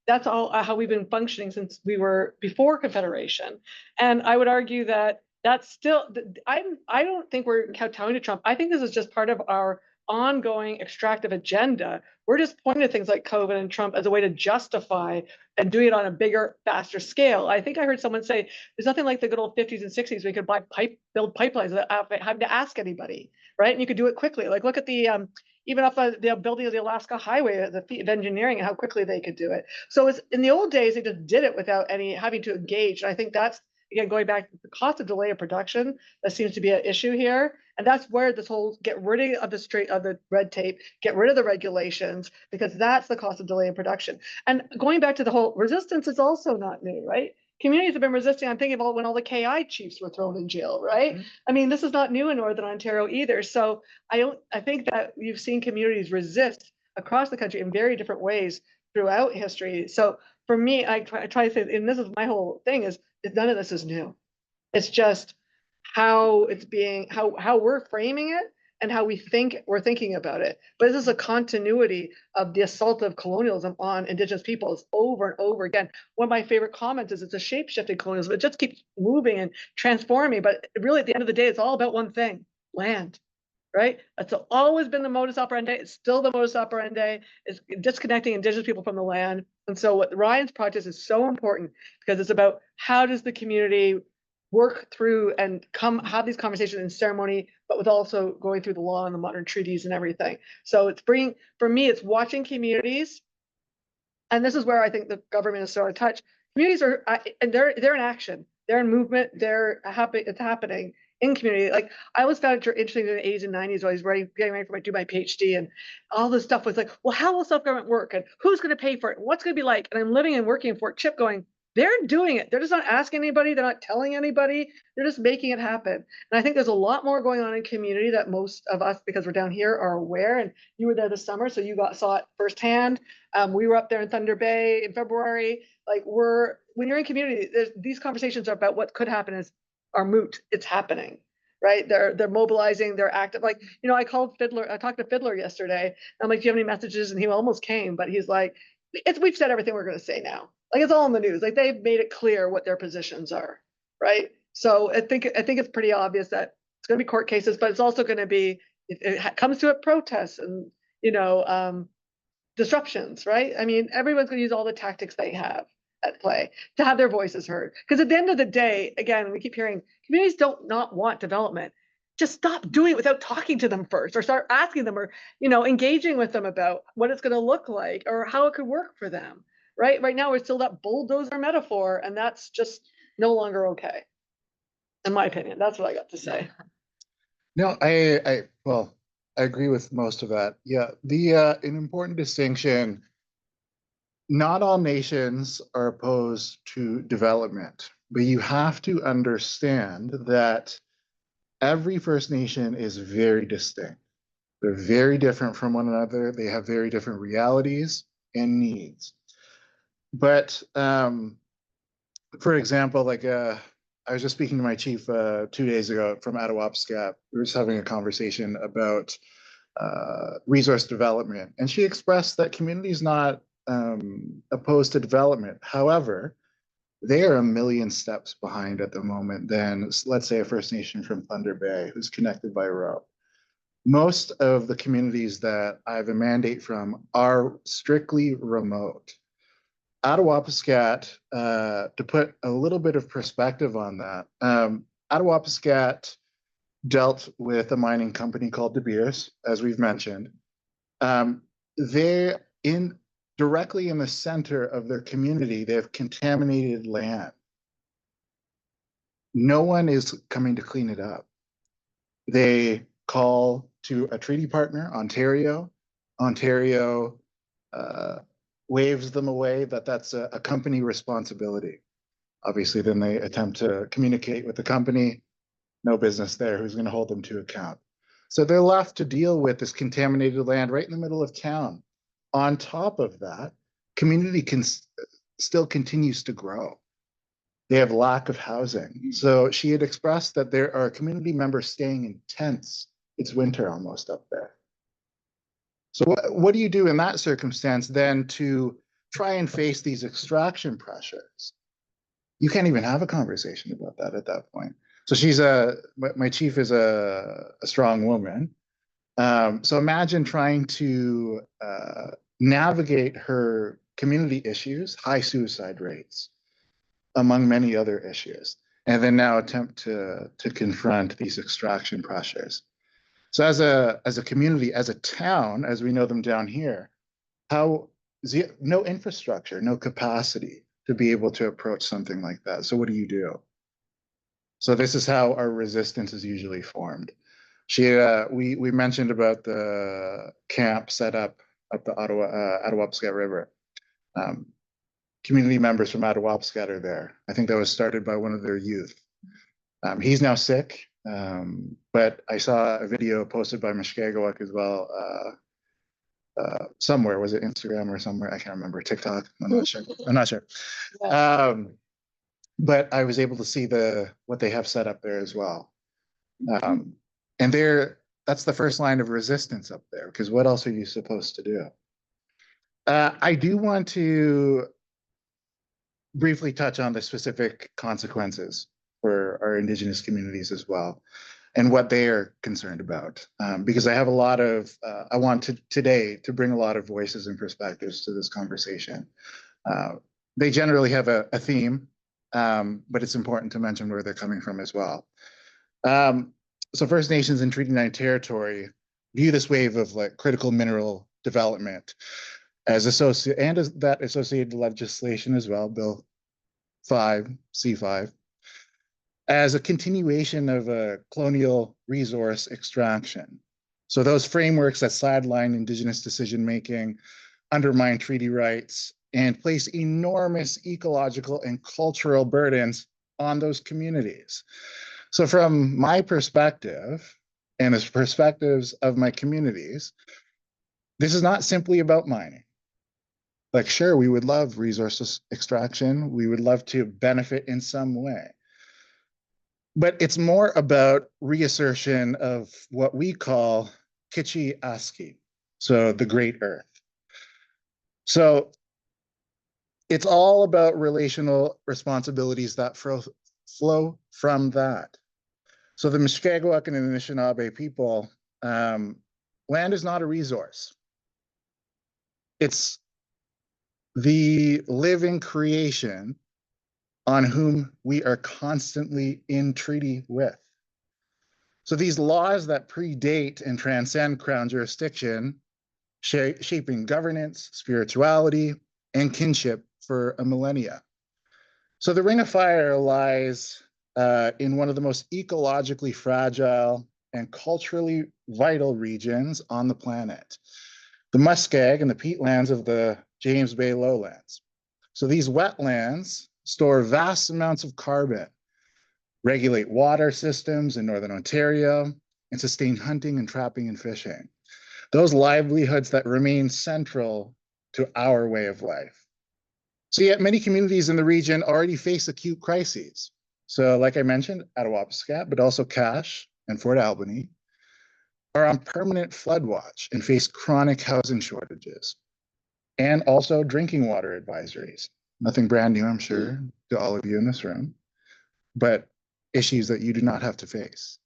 that's all how we've been functioning since we were before Confederation. And I would argue that that's still, I don't think we're kowtowing to Trump. I think this is just part of our ongoing extractive agenda. We're just pointing to things like COVID and Trump as a way to justify and doing it on a bigger, faster scale. I think I heard someone say there's nothing like the good old 50s and 60s where you could build pipelines without having to ask anybody, right? And you could do it quickly. Like look at the even up the building of the Alaska Highway, the feat of engineering and how quickly they could do it. So it's in the old days they just did it without any having to engage. And I think that's, again, going back to the cost of delay of production, that seems to be an issue here. And that's where this whole get rid of the red tape, get rid of the regulations, because that's the cost of delay in production. And going back to the whole resistance is also not new, right? Communities have been resisting. I'm thinking about when all the KI chiefs were thrown in jail, right? Mm-hmm. I mean, this is not new in Northern Ontario either. So I think that you've seen communities resist across the country in very different ways throughout history. So for me, I try to say, and this is my whole thing, is none of this is new. It's just how it's being, how we're framing it and how we're thinking about it. But this is a continuity of the assault of colonialism on Indigenous peoples over and over again. One of my favorite comments is it's a shape-shifting colonialism. It just keeps moving and transforming. But really, at the end of the day, it's all about one thing: land. Right? That's always been the modus operandi. It's still the modus operandi. It's disconnecting Indigenous people from the land. And so what Ryan's project is so important, because it's about how does the community work through and have these conversations in ceremony, but with also going through the law and the modern treaties and everything. So for me, it's watching communities. And this is where I think the government is so out of touch. Communities are, and they're in action. They're in movement. It's happening in community. Like I always found it interesting in the 80s and 90s when I was getting ready to do my PhD, and all this stuff was like, well, how will self-government work? And who's going to pay for it? And what's going to be like? And I'm living and working in Fort Chip going, they're doing it. They're just not asking anybody. They're not telling anybody. They're just making it happen. And I think there's a lot more going on in community that most of us, because we're down here, are aware. And you were there this summer, so you saw it firsthand. We were up there in Thunder Bay in February. Like when you're in community, these conversations are about what could happen are moot. It's happening, right? They're mobilizing. They're active. Like I talked to Fiddler yesterday. I'm like, do you have any messages? And he almost came, but he's like, we've said everything we're going to say now. Like it's all in the news. Like they've made it clear what their positions are, right? So I think it's pretty obvious that it's going to be court cases, but it's also going to be, if it comes to it, protests and disruptions, right? I mean, everyone's going to use all the tactics they have at play to have their voices heard. Because at the end of the day, again, we keep hearing communities don't not want development. Just stop doing it without talking to them first, or start asking them, or engaging with them about what it's going to look like or how it could work for them. Right now, we're still that bulldozer metaphor, and that's just no longer okay. In my opinion, that's what I got to say. No, I agree with most of that. Yeah, an important distinction. Not all nations are opposed to development, but you have to understand that every First Nation is very distinct. They're very different from one another. They have very different realities and needs. But for example, like I was just speaking to my chief 2 days ago from Attawapskat. We were just having a conversation about resource development, and she expressed that community is not opposed to development. However, they are a million steps behind at the moment than, let's say, a First Nation from Thunder Bay who's connected by road. Most of the communities that I have a mandate from are strictly remote. Attawapskat, to put a little bit of perspective on that, Attawapskat dealt with a mining company called De Beers, as we've mentioned. They're directly in the center of their community. They have contaminated land. No one is coming to clean it up. They call to a treaty partner, Ontario. Ontario waves them away that that's a company responsibility. Obviously, then they attempt to communicate with the company. No business there. Who's going to hold them to account? So they're left to deal with this contaminated land right in the middle of town. On top of that, community still continues to grow. They have lack of housing. So she had expressed that there are community members staying in tents. It's winter almost up there. So what do you do in that circumstance then to try and face these extraction pressures? You can't even have a conversation about that at that point. So my chief is a strong woman. So imagine trying to navigate her community issues, high suicide rates, among many other issues, and then now attempt to confront these extraction pressures. So as a community, as a town, as we know them down here, no infrastructure, no capacity to be able to approach something like that. So what do you do? So this is how our resistance is usually formed. We mentioned about the camp set up the Attawapskat River. Community members from Attawapskat are there. I think that was started by one of their youth. He's now sick, but I saw a video posted by Mishkegawak as well. Somewhere, was it Instagram or somewhere? I can't remember. TikTok. I'm not sure. But I was able to see what they have set up there as well. And that's the first line of resistance up there, because what else are you supposed to do? I do want to briefly touch on the specific consequences for our Indigenous communities as well, and what they are concerned about. Because I have I want today to bring a lot of voices and perspectives to this conversation. They generally have a theme, but it's important to mention where they're coming from as well. So First Nations in Treaty 9 territory view this wave of critical mineral development as that associated legislation as well, Bill 5, C5, as a continuation of a colonial resource extraction. So those frameworks that sideline Indigenous decision-making, undermine treaty rights, and place enormous ecological and cultural burdens on those communities. So from my perspective, and as perspectives of my communities, this is not simply about mining. Sure, we would love resource extraction. We would love to benefit in some way. But it's more about reassertion of what we call Kichi Aski, so the Great Earth. So it's all about relational responsibilities that flow from that. So the Mishkegawak and the Anishinaabe people, land is not a resource. It's the living creation on whom we are constantly in treaty with. So these laws that predate and transcend Crown jurisdiction, shaping governance, spirituality, and kinship for a millennia. So the Ring of Fire lies in one of the most ecologically fragile and culturally vital regions on the planet, the muskeg and the peatlands of the James Bay lowlands. So these wetlands store vast amounts of carbon, regulate water systems in Northern Ontario, and sustain hunting and trapping and fishing. Those livelihoods that remain central to our way of life. So yet many communities in the region already face acute crises. So like I mentioned, Attawapiskat, but also Cache and Fort Albany are on permanent flood watch and face chronic housing shortages and also drinking water advisories. Nothing brand new, I'm sure, to all of you in this room, but issues that you do not have to face.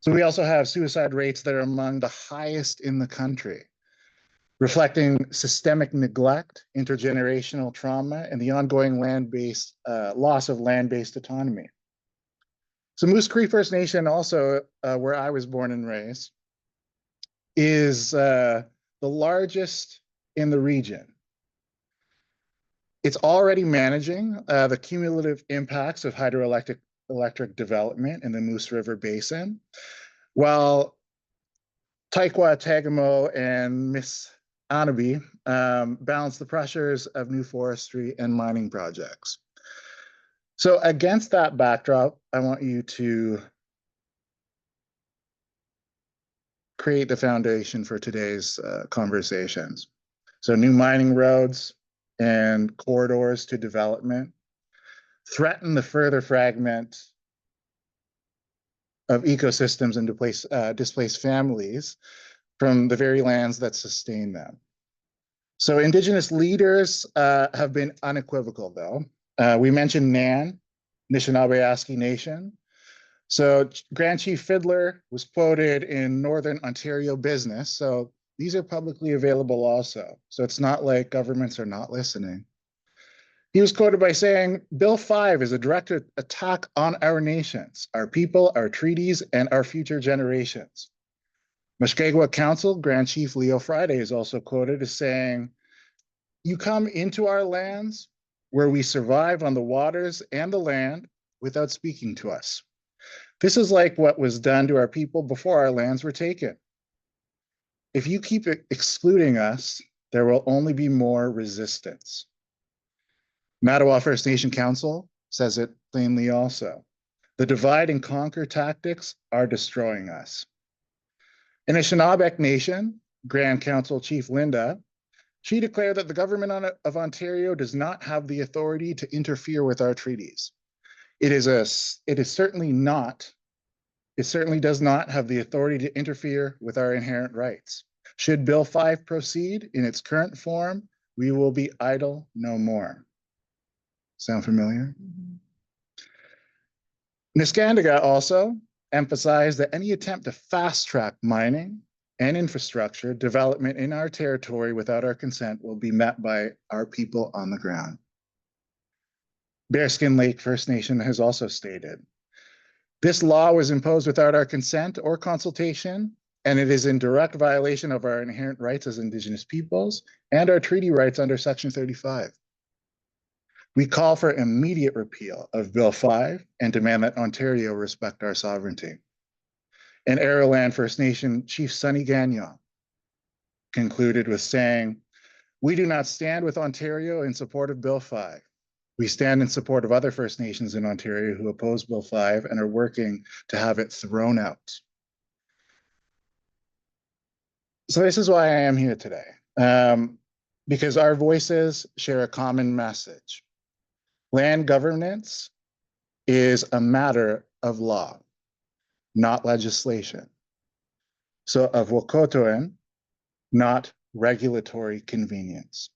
So we also have suicide rates that are among the highest in the country, reflecting systemic neglect, intergenerational trauma, and the ongoing land-based loss of land-based autonomy. So Moose Cree First Nation, also where I was born and raised, is the largest in the region. It's already managing the cumulative impacts of hydroelectric development in the Moose River Basin, while Taikwa, Tagamo, and Miss Anabi balance the pressures of new forestry and mining projects. So against that backdrop, I want you to create the foundation for today's conversations. So new mining roads and corridors to development threaten the further fragment of ecosystems and displaced families from the very lands that sustain them. So Indigenous leaders have been unequivocal, though. We mentioned NAN, Anishinaabe Nation. So Grand Chief Fiddler was quoted in Northern Ontario Business. So these are publicly available also. So it's not like governments are not listening. He was quoted by saying, Bill 5 is a direct attack on our nations, our people, our treaties, and our future generations. Mushkegwa Council, Grand Chief Leo Friday is also quoted as saying, you come into our lands where we survive on the waters and the land without speaking to us. This is like what was done to our people before our lands were taken. If you keep excluding us, there will only be more resistance. Mattawa First Nation Council says it plainly also. The divide and conquer tactics are destroying us. In Anishinaabe Nation, Grand Council Chief Linda, she declared that the government of Ontario does not have the authority to interfere with our treaties. It certainly does not have the authority to interfere with our inherent rights. Should Bill 5 proceed in its current form, we will be idle no more. Sound familiar? Niskandaga also emphasized that any attempt to fast-track mining and infrastructure development in our territory without our consent will be met by our people on the ground. Bearskin Lake First Nation has also stated, this law was imposed without our consent or consultation, and it is in direct violation of our inherent rights as Indigenous peoples and our treaty rights under Section 35. We call for immediate repeal of Bill 5 and demand that Ontario respect our sovereignty. And Arrowland First Nation Chief Sonny Gagnon concluded with saying, we do not stand with Ontario in support of Bill 5. We stand in support of other First Nations in Ontario who oppose Bill 5 and are working to have it thrown out. So this is why I am here today, because our voices share a common message. Land governance is a matter of law, not legislation. So of Wokotoan, not regulatory convenience.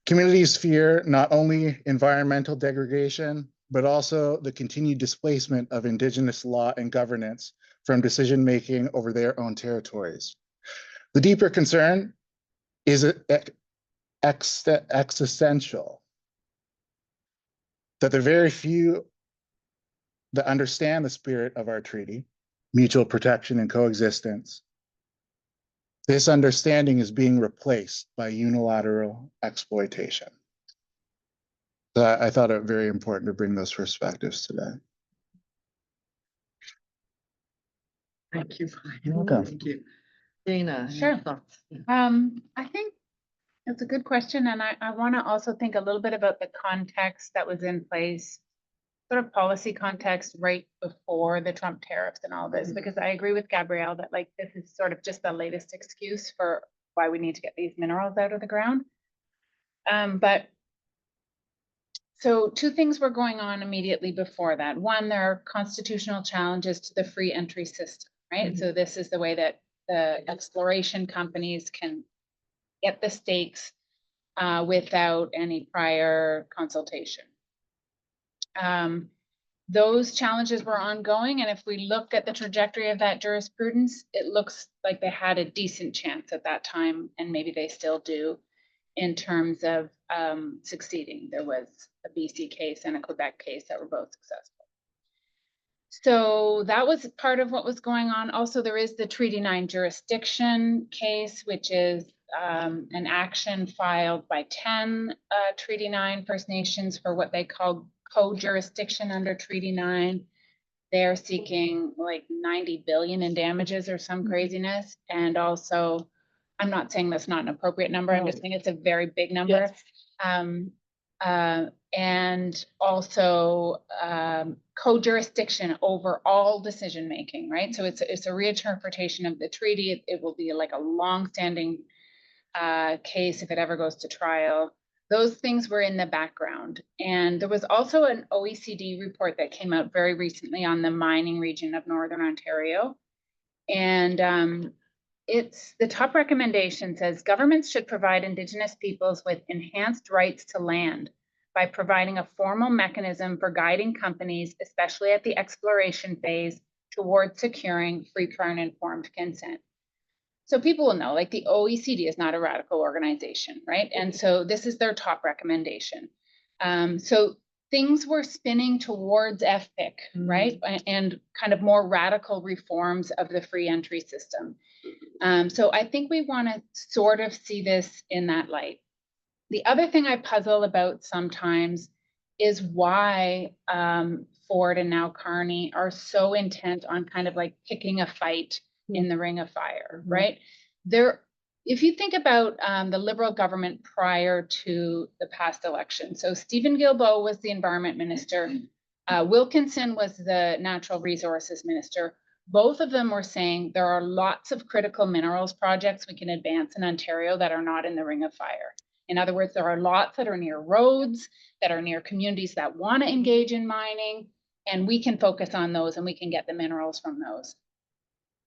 Communities fear not only environmental degradation, but also the continued displacement of Indigenous law and governance from decision-making over their own territories. The deeper concern is existential, that the very few that understand the spirit of our treaty, mutual protection and coexistence, this understanding is being replaced by unilateral exploitation. So I thought it very important to bring those perspectives today. Thank you. You're welcome. Thank you. Dana, any Sure. thoughts? I think it's a good question, and I want to also think a little bit about the context that was in place, sort of policy context right before the Trump tariffs and all this, because I agree with Gabrielle that like this is sort of just the latest excuse for why we need to get these minerals out of the ground. But So two things were going on immediately before that. One, there are constitutional challenges to the free entry system, right? Mhm. So this is the way that the exploration companies can get the stakes without any prior consultation. Those challenges were ongoing, and if we look at the trajectory of that jurisprudence, it looks like they had a decent chance at that time, and maybe they still do, in terms of succeeding. There was a BC case and a Quebec case that were both successful. So that was part of what was going on. Also, there is the Treaty 9 jurisdiction case, which is an action filed by 10 Treaty 9 First Nations for what they call co-jurisdiction under Treaty 9. They're seeking like 90 billion in damages or some craziness. And also, I'm not saying that's not an appropriate number. I'm just saying it's a very big number. Yes. And also co-jurisdiction over all decision making, right? So it's a reinterpretation of the treaty. It will be like a long-standing case if it ever goes to trial. Those things were in the background. And there was also an OECD report that came out very recently on the mining region of Northern Ontario. And it's the top recommendation says governments should provide Indigenous peoples with enhanced rights to land by providing a formal mechanism for guiding companies, especially at the exploration phase, towards securing free, fair, and informed consent. So people will know, like the OECD is not a radical organization, right? And so this is their top recommendation. So things were spinning towards FPIC, right? And kind of more radical reforms of the free entry system. So I think we want to sort of see this in that light. The other thing I puzzle about sometimes is why Ford and now Carney are so intent on kind of like picking a fight in the ring of fire, right? If you think about the Liberal government prior to the past election, so Stephen Guilbeault was the environment minister, Wilkinson was the natural resources minister. Both of them were saying there are lots of critical minerals projects we can advance in Ontario that are not in the ring of fire. In other words, there are lots that are near roads, that are near communities that want to engage in mining, and we can focus on those and we can get the minerals from those.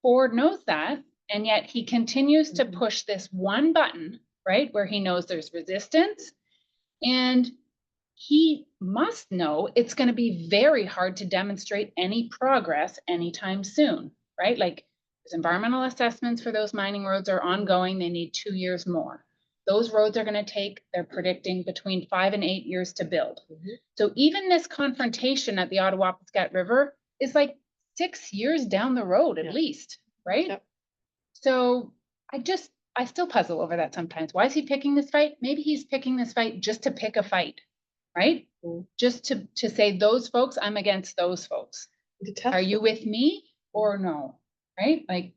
Ford knows that, and yet he continues to push this one button, right, where he knows there's resistance, and he must know it's going to be very hard to demonstrate any progress anytime soon, right? Like there's environmental assessments for those mining roads are ongoing. They need 2 years more. Those roads are going to take, they're predicting, between 5 and 8 years to build. So even this confrontation at the Ottawa-Piscat River is like 6 years down the road at least, right? Yep. So I still puzzle over that sometimes. Why is he picking this fight? Maybe he's picking this fight just to pick a fight, right? Just to say those folks, I'm against those folks. Are you with me or no? Right? Like,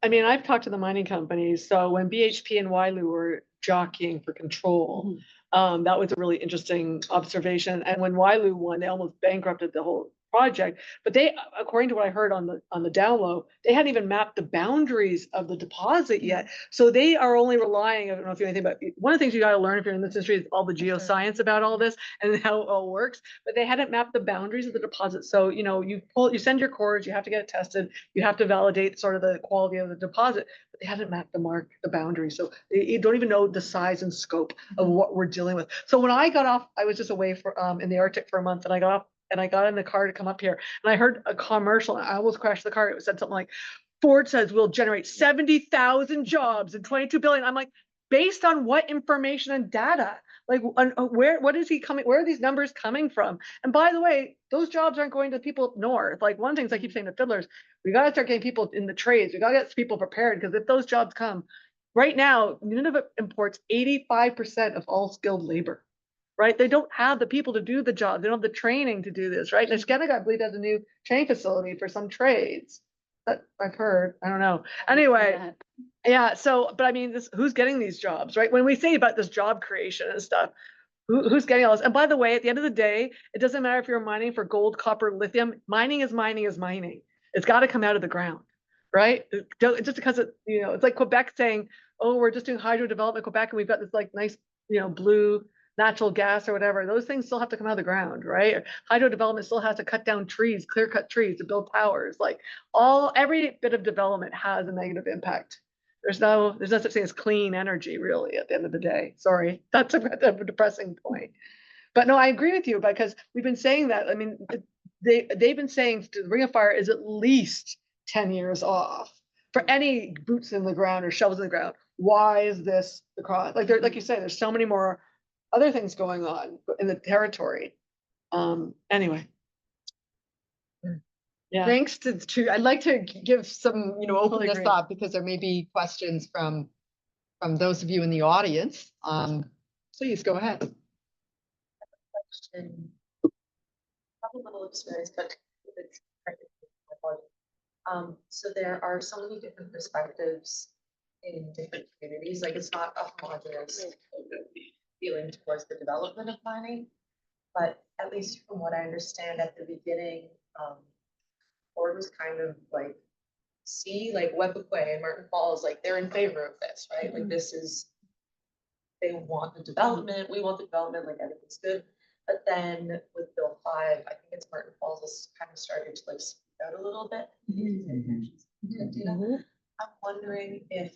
I mean, I've talked to the mining companies. So when BHP and Wyloo were jockeying for control, that was a really interesting observation. And when Wyloo won, they almost bankrupted the whole project. But they, according to what I heard on the down low, they hadn't even mapped the boundaries of the deposit yet. So they are only relying, I don't know if you know anything, but one of the things you got to learn if you're in this industry is all the geoscience about all this and how it all works. But they hadn't mapped the boundaries of the deposit. So, you know, you send your cores, you have to get it tested, you have to validate sort of the quality of the deposit, but they hadn't mapped the boundaries. So you don't even know the size and scope of what we're dealing with. So when I got off, I was just away for in the Arctic for a month, and I got off and I got in the car to come up here, and I heard a commercial, and I almost crashed the car. It said something like, Ford says we'll generate 70,000 jobs and 22 billion. I'm like, based on what information and data? Like, what is he coming? Where are these numbers coming from? And by the way, those jobs aren't going to people up north. Like, one of the things I keep saying to fiddlers, we got to start getting people in the trades. We got to get people prepared, because if those jobs come, right now, Nunavut imports 85% of all skilled labor. Right? They don't have the people to do the job. They don't have the training to do this, right? And Nishkanaga, I believe, has a new training facility for some trades that I've heard. I don't know. Anyway, yeah. So, but I mean, who's getting these jobs, right? When we say about this job creation and stuff, who's getting all this? And by the way, at the end of the day, it doesn't matter if you're mining for gold, copper, lithium. Mining is mining is mining. It's got to come out of the ground, right? Just because it's like Quebec saying, "Oh, we're just doing hydro development in Quebec, and we've got this like nice, blue natural gas or whatever, those things still have to come out of the ground, right? Hydro development still has to cut down trees, clear cut trees to build towers. Like every bit of development has a negative impact. There's no such thing as clean energy really at the end of the day. Sorry, that's a depressing point. But no, I agree with you because we've been saying that. I mean, they've been saying the Ring of Fire is at least 10 years off for any boots in the ground or shovels in the ground. Why is this the cause? Like you say, there's so many more other things going on in the territory. Anyway. Yeah. Thanks I'd like to give some, open Totally this agree. up because there may be questions from those of you in the audience. Please go ahead. Question. Probably a little experience, but it's so there are so many different perspectives in different communities. Like it's not a homogeneous feeling towards the development of mining, but at least from what I understand at the beginning, Ford was kind of like, like Webquay and Martin Falls, like they're in favor of this, right? Like this is, they want the development, we want the development, like everything's good. But then with Bill 5, I think it's Martin Falls has kind of started to like speak out a little bit. I'm wondering if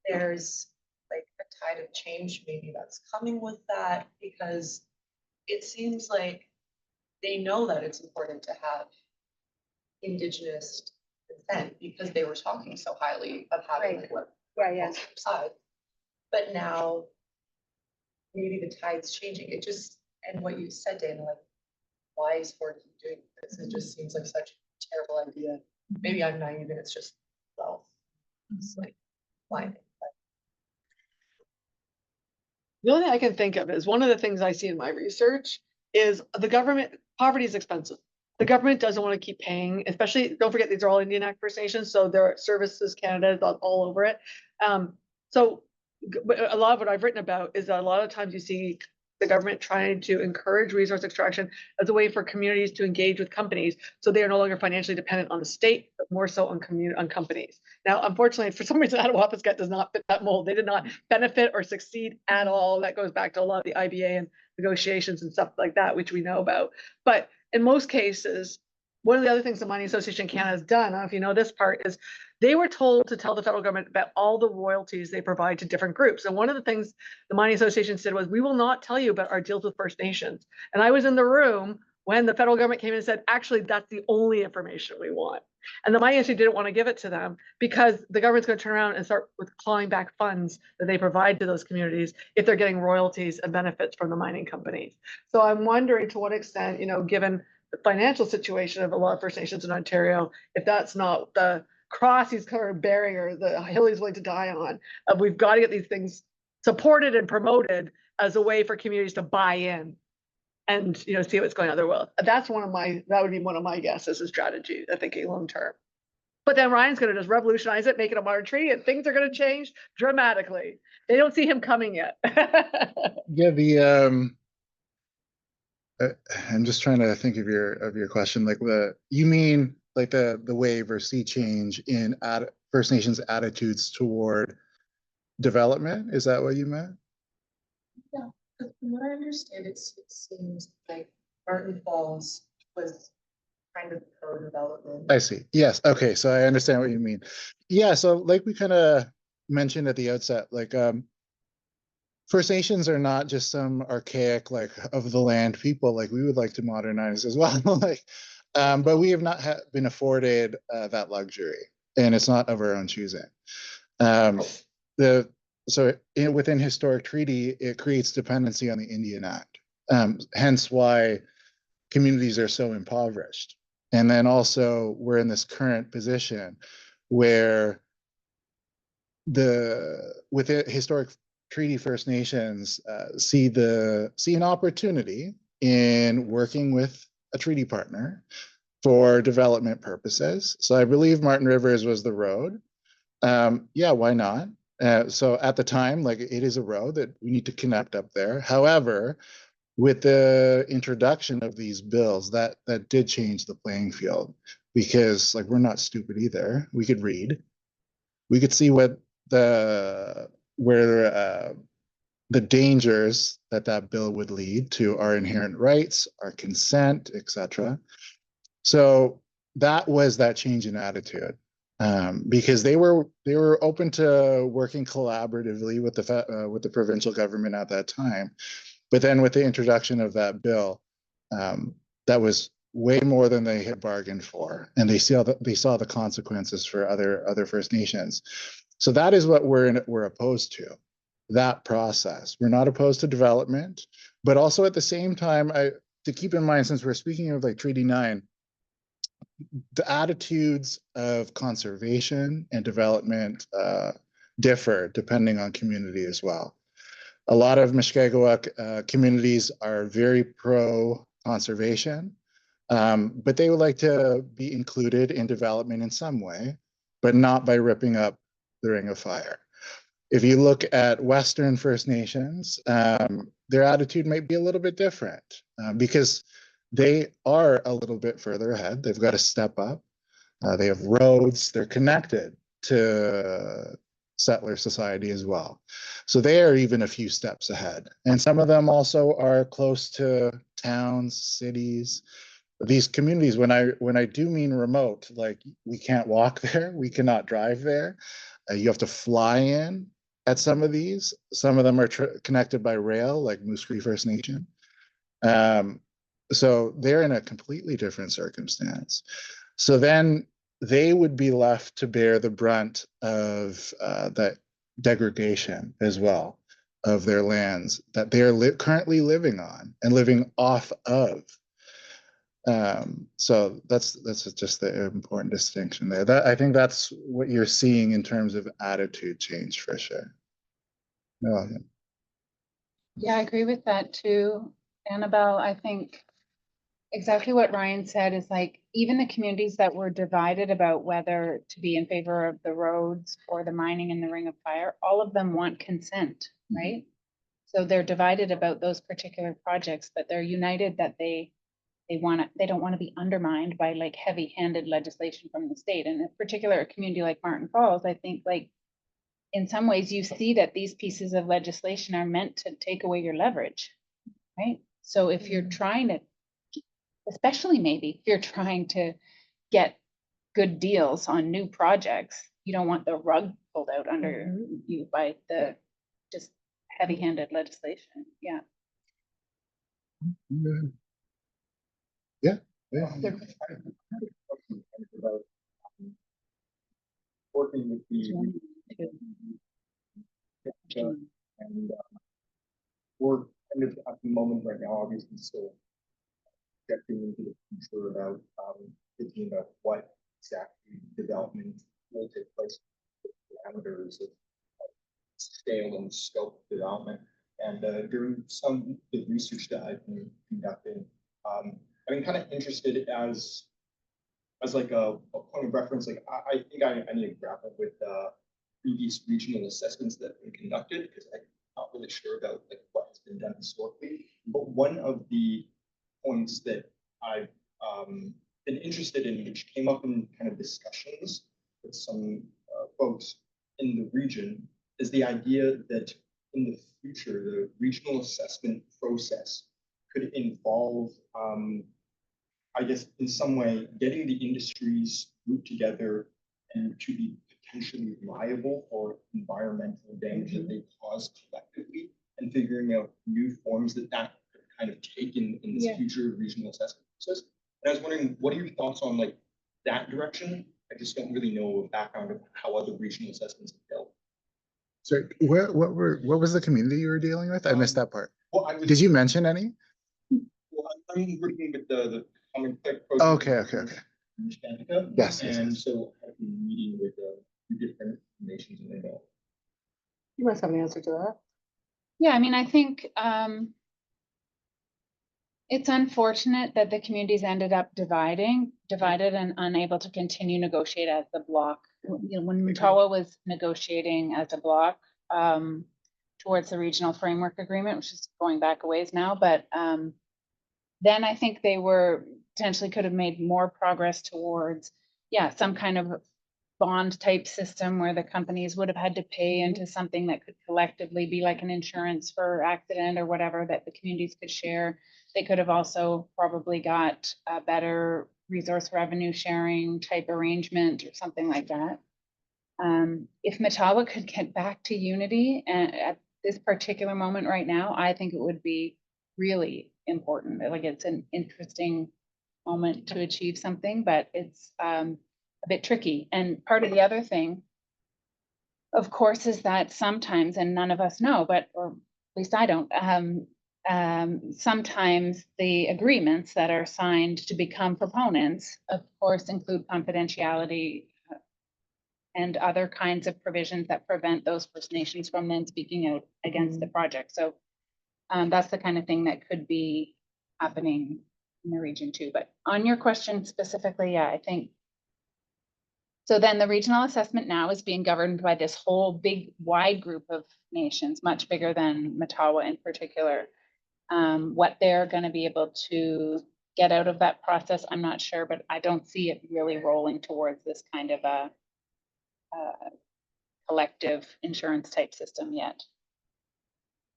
there's like a tide of change maybe that's coming with that, because it seems like they know that it's important to have Indigenous consent because they were talking so highly of having Right. what Yeah. side. But now maybe the tide's changing. It just, and what you said, Dana, like, why is Ford keep doing this? It just seems like such a terrible idea. Maybe I'm naive and it's just, well, it's like blinding. The only thing I can think of is one of the things I see in my research is the government, poverty is expensive. The government doesn't want to keep paying, especially, don't forget, these are all Indian Act First Nations, so there are Services Canada is all over it. So a lot of what I've written about is that a lot of times you see the government trying to encourage resource extraction as a way for communities to engage with companies, so they are no longer financially dependent on the state, but more so on companies. Now, unfortunately, for some reason, Attawapiskat does not fit that mold. They did not benefit or succeed at all. That goes back to a lot of the IBA and negotiations and stuff like that, which we know about. But in most cases, one of the other things the Mining Association of Canada has done, I don't know if you know this part, is they were told to tell the federal government about all the royalties they provide to different groups. And one of the things the Mining Association said was, we will not tell you about our deals with First Nations. And I was in the room when the federal government came in and said, actually, that's the only information we want. And the mining industry didn't want to give it to them because the government's going to turn around and start with clawing back funds that they provide to those communities if they're getting royalties and benefits from the mining companies. So I'm wondering to what extent, given the financial situation of a lot of First Nations in Ontario, if that's not the cross he's kind of bearing or the hill he's willing to die on, we've got to get these things supported and promoted as a way for communities to buy in and see what's going on in their world. That would be one of my guesses, a strategy, I think, long term. But then Ryan's going to just revolutionize it, make it a modern treaty, and things are going to change dramatically. They don't see him coming yet. Yeah, I'm just trying to think of your question. Like you mean like the wave or sea change in First Nations attitudes toward development? Is that what you meant? Yeah, from what I understand, it seems like Martin Falls was kind of pro-development. I see. Yes. Okay. So I understand what you mean. Yeah. So like we kind of mentioned at the outset, like First Nations are not just some archaic, like of the land people. Like we would like to modernize as well. Like, but we have not been afforded that luxury, and it's not of our own choosing. Within historic treaty, it creates dependency on the Indian Act. Hence why communities are so impoverished. And then also we're in this current position where with the historic treaty First Nations see an opportunity in working with a treaty partner for development purposes. So I believe Martin Rivers was the road. Yeah, why not? So at the time, like it is a road that we need to connect up there. However, with the introduction of these bills, that did change the playing field, because like we're not stupid either. We could read, we could see where the dangers that that bill would lead to our inherent rights, our consent, etc. So that was that change in attitude, because they were open to working collaboratively with the provincial government at that time, but then with the introduction of that bill, that was way more than they had bargained for, and they saw the consequences for other First Nations. So that is what we're opposed to. That process. We're not opposed to development, but also at the same time, to keep in mind, since we're speaking of like Treaty 9, the attitudes of conservation and development differ depending on community as well. A lot of Mushkegowuk communities are very pro conservation, but they would like to be included in development in some way, but not by ripping up the Ring of Fire. If you look at Western First Nations, their attitude might be a little bit different, because they are a little bit further ahead. They've got to step up. They have roads. They're connected to settler society as well. So they are even a few steps ahead. And some of them also are close to towns, cities. These communities, when I do mean remote, like we can't walk there, we cannot drive there. You have to fly in at some of these. Some of them are connected by rail, like Moose Cree First Nation. So they're in a completely different circumstance. So then they would be left to bear the brunt of that degradation as well of their lands that they are currently living on and living off of. So that's just the important distinction there. I think that's what you're seeing in terms of attitude change for sure. No, Yeah, I agree with that too, Annabelle. I think exactly what Ryan said is like, even the communities that were divided about whether to be in favor of the roads or the mining in the Ring of Fire, all of them want consent, right? So they're divided about those particular projects, but they're united that they don't want to be undermined by like heavy-handed legislation from the state. And in particular, a community like Martin Falls, I think like in some ways you see that these pieces of legislation are meant to take away your leverage, right? So if you're trying to, especially maybe if you're trying to get good deals on new projects, you don't want the rug pulled out under you by the just heavy-handed legislation. Yeah. yeah. About working with the and we're kind of at the moment right now, obviously, still projecting into the future about thinking about what exactly development will take place, the parameters of scale and scope of development. And during some of the research that I've been conducting, I've been kind of interested as like a point of reference. Like I think I need to grapple with previous regional assessments that have been conducted, because I'm not really sure about like what has been done historically. But one of the points that I've been interested in, which came up in kind of discussions with some folks in the region, is the idea that in the future, the regional assessment process could involve, I guess, in some way, getting the industries grouped together and to be potentially liable for environmental damage that they cause collectively, and figuring out new forms that could kind of take in this future regional assessment process. And I was wondering, what are your thoughts on like that direction? I just don't really know a background of how other regional assessments have dealt. So what was the community you were dealing with? I missed that part. Well, Did you mention any? Well, I'm working with the common project. Okay. Yes. And so I've been meeting with different nations in the. You must have an answer to that. Yeah, I mean, I think it's unfortunate that the communities ended up divided and unable to continue negotiate as the bloc. You know, when Ottawa was negotiating as a bloc towards the regional framework agreement, which is going back a ways now, but then I think they were potentially could have made more progress towards, some kind of bond type system where the companies would have had to pay into something that could collectively be like an insurance for accident or whatever that the communities could share. They could have also probably got a better resource revenue sharing type arrangement or something like that. If Matawa could get back to unity at this particular moment right now, I think it would be really important. Like, it's an interesting moment to achieve something, but it's a bit tricky. And part of the other thing, of course, is that sometimes, and none of us know, but, or at least I don't, sometimes the agreements that are signed to become proponents, of course, include confidentiality and other kinds of provisions that prevent those First Nations from then speaking out against the project. So that's the kind of thing that could be happening in the region too. But on your question specifically, yeah, I think. So then the regional assessment now is being governed by this whole big wide group of nations, much bigger than Matawa in particular. What they're going to be able to get out of that process, I'm not sure, but I don't see it really rolling towards this kind of a collective insurance type system yet.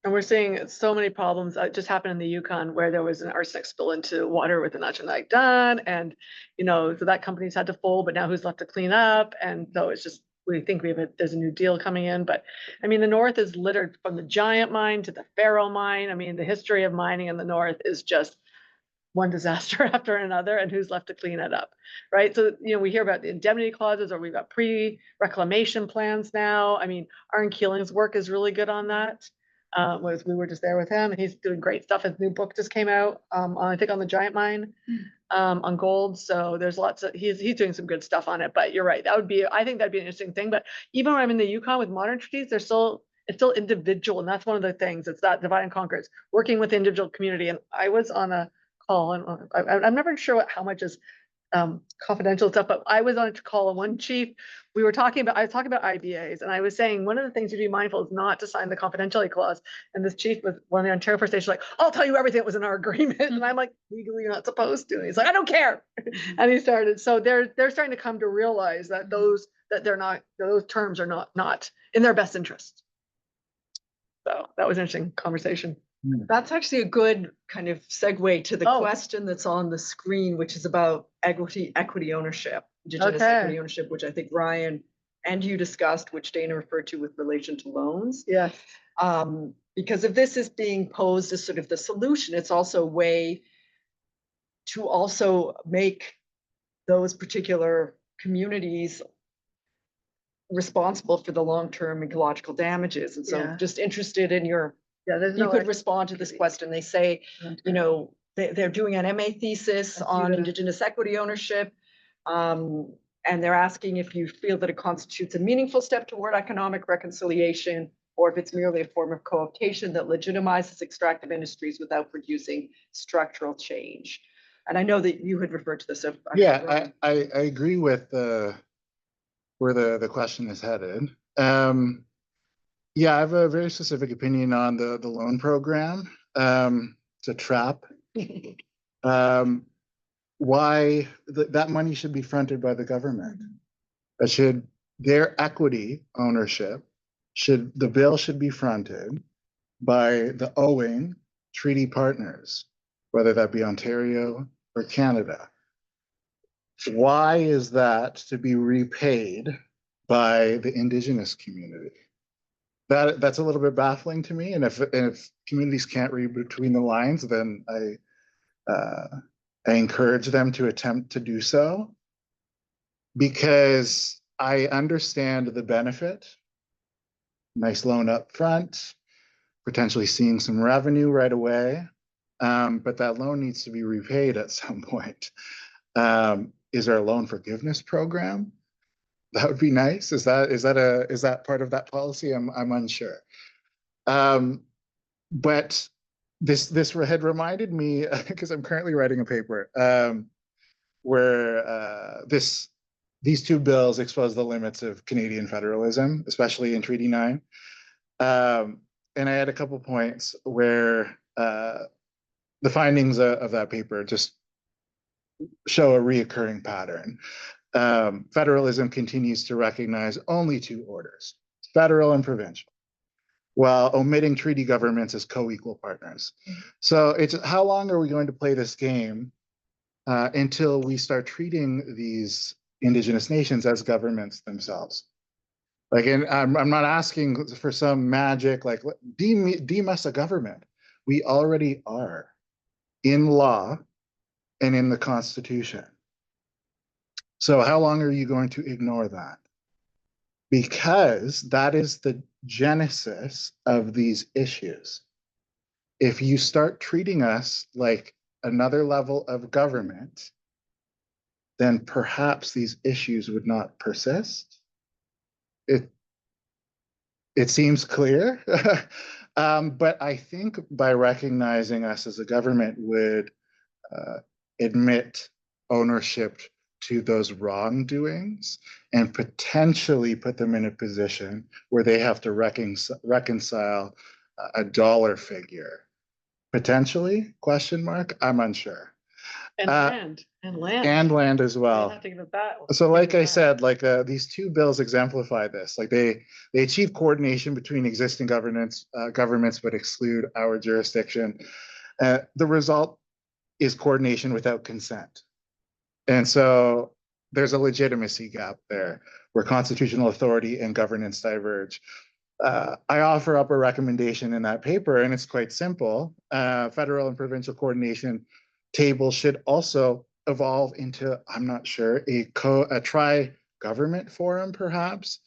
And we're seeing so many problems. It just happened in the Yukon where there was an arsenic spill into water with the National done. And, you know, so that company's had to fold, but now who's left to clean up? And so it's just, we think there's a new deal coming in. But I mean, the North is littered from the Giant mine to the Faro mine. I mean, the history of mining in the North is just one disaster after another, and who's left to clean it up, right? So, you know, we hear about the indemnity clauses, or we've got pre-reclamation plans now. I mean, Aaron Keeling's work is really good on that. We were just there with him, and he's doing great stuff. His new book just came out, I think on the Giant mine, on gold. So there's lots of, he's doing some good stuff on it. But you're right, I think that'd be an interesting thing. But even when I'm in the Yukon with modern treaties, it's still individual, and that's one of the things. It's that divide and conquer. It's working with the individual community. And I was on a call, and I'm never sure how much is confidential stuff, but I was on a call, and one chief, I was talking about IBAs, and I was saying one of the things to be mindful is not to sign the confidentiality clause. And this chief was one of the Ontario First Nations, like, I'll tell you everything that was in our agreement. And I'm like, legally you're not supposed to. And he's like, I don't care. And he started. So they're starting to come to realize that those terms are not in their best interest. So that was an interesting conversation. That's actually a good kind of segue to the Oh. question that's on the screen, which is about equity ownership, Indigenous Okay. equity ownership, which I think Ryan and you discussed, which Dana referred to with relation to loans. Yes. Because if this is being posed as sort of the solution, it's also a way to also make those particular communities responsible for the long-term ecological damages. And so Yeah. just interested in your, There's you no could respond to this question. They say, you know, they're doing an MA thesis on Indigenous equity ownership. And they're asking if you feel that it constitutes a meaningful step toward economic reconciliation, or if it's merely a form of cooptation that legitimizes extractive industries without producing structural change. And I know that you had referred to this. Yeah, I agree with where the question is headed. Yeah, I have a very specific opinion on the loan program. It's a trap. Why that money should be fronted by the government. Their equity ownership the bill should be fronted by the owing treaty partners, whether that be Ontario or Canada. Why is that to be repaid by the Indigenous community? That's a little bit baffling to me. And if communities can't read between the lines, then I encourage them to attempt to do so, because I understand the benefit. Nice loan up front, potentially seeing some revenue right away, but that loan needs to be repaid at some point. Is there a loan forgiveness program? That would be nice. Is that part of that policy? I'm unsure. But this had reminded me, because I'm currently writing a paper where these two bills expose the limits of Canadian federalism, especially in Treaty 9. And I had a couple points where the findings of that paper just show a reoccurring pattern. Federalism continues to recognize only two orders, federal and provincial, while omitting treaty governments as co-equal partners. So it's how long are we going to play this game until we start treating these Indigenous nations as governments themselves? Like, and I'm not asking for some magic, like deem us a government. We already are in law and in the Constitution. So how long are you going to ignore that? Because that is the genesis of these issues. If you start treating us like another level of government, then perhaps these issues would not persist. It seems clear, but I think by recognizing us as a government would admit ownership to those wrongdoings and potentially put them in a position where they have to reconcile a dollar figure. Potentially, question mark, I'm unsure. And land, and land. And land as I well. have to give it that. So like I that. said, like these two bills exemplify this. Like they achieve coordination between existing governments, but exclude our jurisdiction. The result is coordination without consent. And so there's a legitimacy gap there where constitutional authority and governance diverge. I offer up a recommendation in that paper, and it's quite simple. Federal and provincial coordination table should also evolve into, I'm not sure, a tri-government forum, perhaps,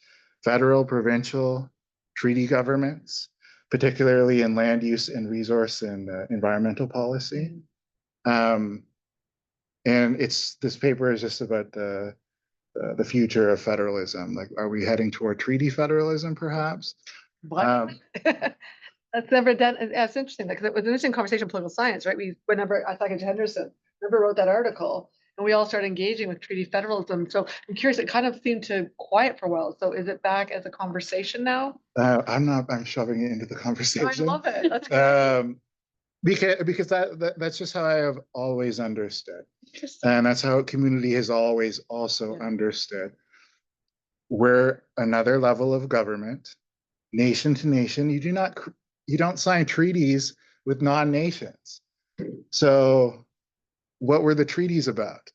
federal, provincial, treaty governments, particularly in land use and resource and environmental policy. And this paper is just about the future of federalism. Like, are we heading toward treaty federalism, perhaps? That's never done. That's interesting because it was an interesting conversation in political science, right? Whenever I thought Henderson wrote that article, and we all started engaging with treaty federalism. So I'm curious, it kind of seemed to quiet for a while. So is it back as a conversation now? I'm shoving it into the conversation. I love it. That's great. Because that's just how I have always understood. And that's how community has always also understood. We're another level of government, nation to nation. You don't sign treaties with non-nations. So what were the treaties about?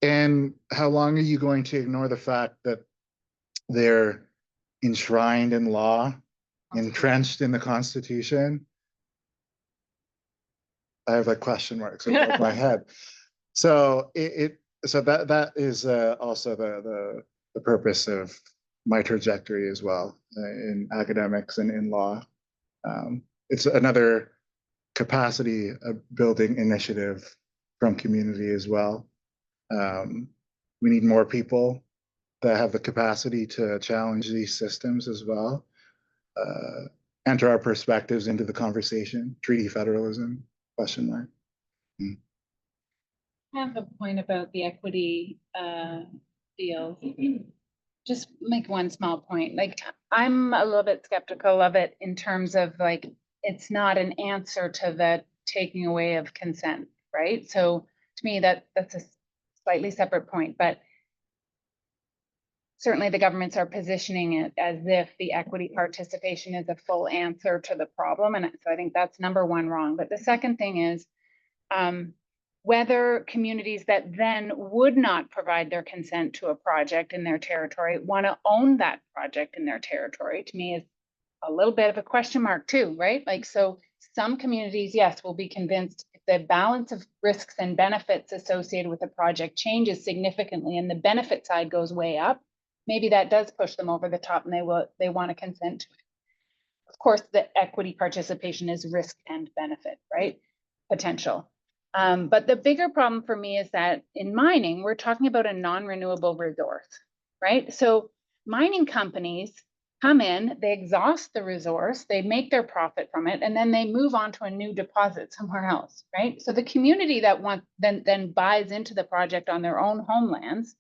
And how long are you going to ignore the fact that they're enshrined in law, entrenched in the Constitution? I have like question marks above my head. So that is also the purpose of my trajectory as well in academics and in law. It's another capacity building initiative from community as well. We need more people that have the capacity to challenge these systems as well. Enter our perspectives into the conversation. Treaty federalism, question mark. I have a point about the equity deal. Just make one small point. Like, I'm a little bit skeptical of it in terms of like, it's not an answer to the taking away of consent, right? So to me, that's a slightly separate point, but certainly the governments are positioning it as if the equity participation is a full answer to the problem. And so I think that's number one wrong. But the second thing is, whether communities that then would not provide their consent to a project in their territory want to own that project in their territory, to me is a little bit of a question mark too, right? Like, so some communities, yes, will be convinced if the balance of risks and benefits associated with a project changes significantly and the benefit side goes way up, maybe that does push them over the top and they want to consent to it. Of course, the equity participation is risk and benefit, right? Potential. But the bigger problem for me is that in mining, we're talking about a non-renewable resource, right? So mining companies come in, they exhaust the resource, they make their profit from it, and then they move on to a new deposit somewhere else, right? So the community that then buys into the project on their own homelands,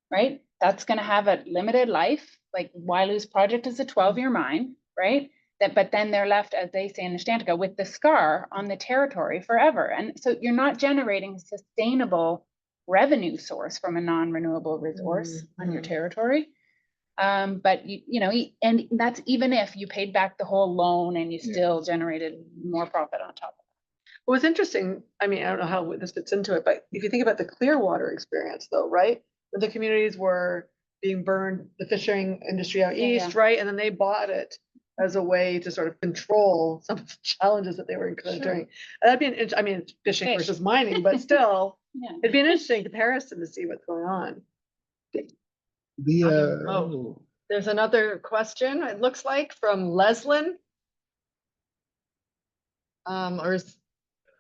right? That's going to have a limited life. Like Wailu's project is a 12-year mine, right? But then they're left, as they say in Nishnantika, with the scar on the territory forever. And so you're not generating sustainable revenue source from a non-renewable resource on your territory. But you know, and that's even if you paid back the whole loan and you still generated more profit on top of it. What was interesting, I mean, I don't know how this fits into it, but if you think about the Clearwater experience though, right? Where the communities were being burned, the fishing industry out east, right? And then they bought it as a way to sort of control some of the challenges that they were encountering. And that'd be an, I mean, it's fishing Fish. versus mining, but still, Yeah. it'd be an interesting comparison to see what's going on. There's another question, it looks like, from Leslin. Or is,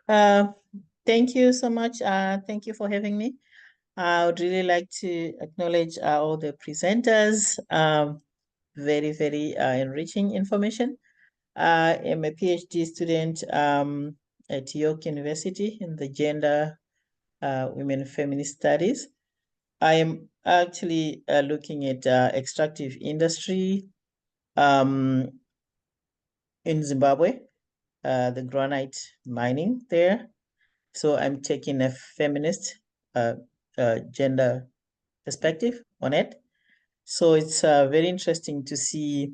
Thank you so much. Thank you for having me. I would really like to acknowledge all the presenters. Very, very enriching information. I am a PhD student at York University in the Gender, Women, Feminist Studies. I am actually looking at extractive industry in Zimbabwe, the granite mining there. So I'm taking a feminist gender perspective on it. So it's very interesting to see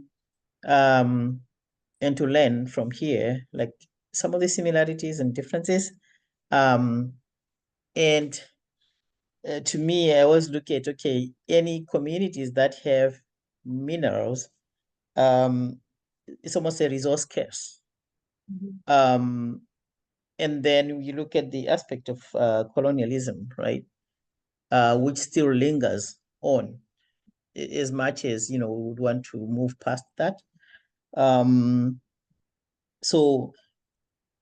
and to learn from here, like some of the similarities and differences. And to me, I always look at, okay, any communities that have minerals, it's almost a resource scarce. And then you look at the aspect of colonialism, right? Which still lingers on, as much as, you know, we would want to move past that. So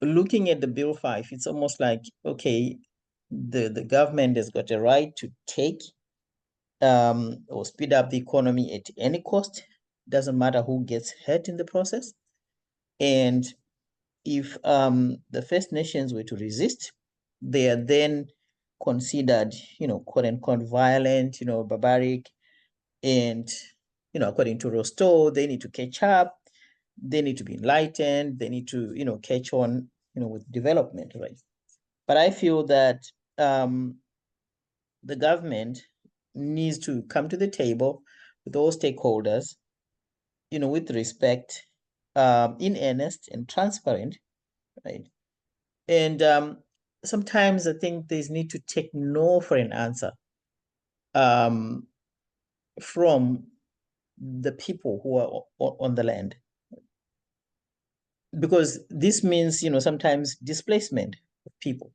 looking at the Bill 5, it's almost like, okay, the government has got a right to take or speed up the economy at any cost. Doesn't matter who gets hurt in the process. And if the First Nations were to resist, they are then considered, you know, quote unquote, violent, you know, barbaric. And, you know, according to Rostow, they need to catch up. They need to be enlightened. They need to, you know, catch on, you know, with development, right? But I feel that the government needs to come to the table with all stakeholders, you know, with respect, in earnest and transparent, right? And sometimes I think there's need to take no for an answer from the people who are on the land. Because this means, you know, sometimes displacement of people.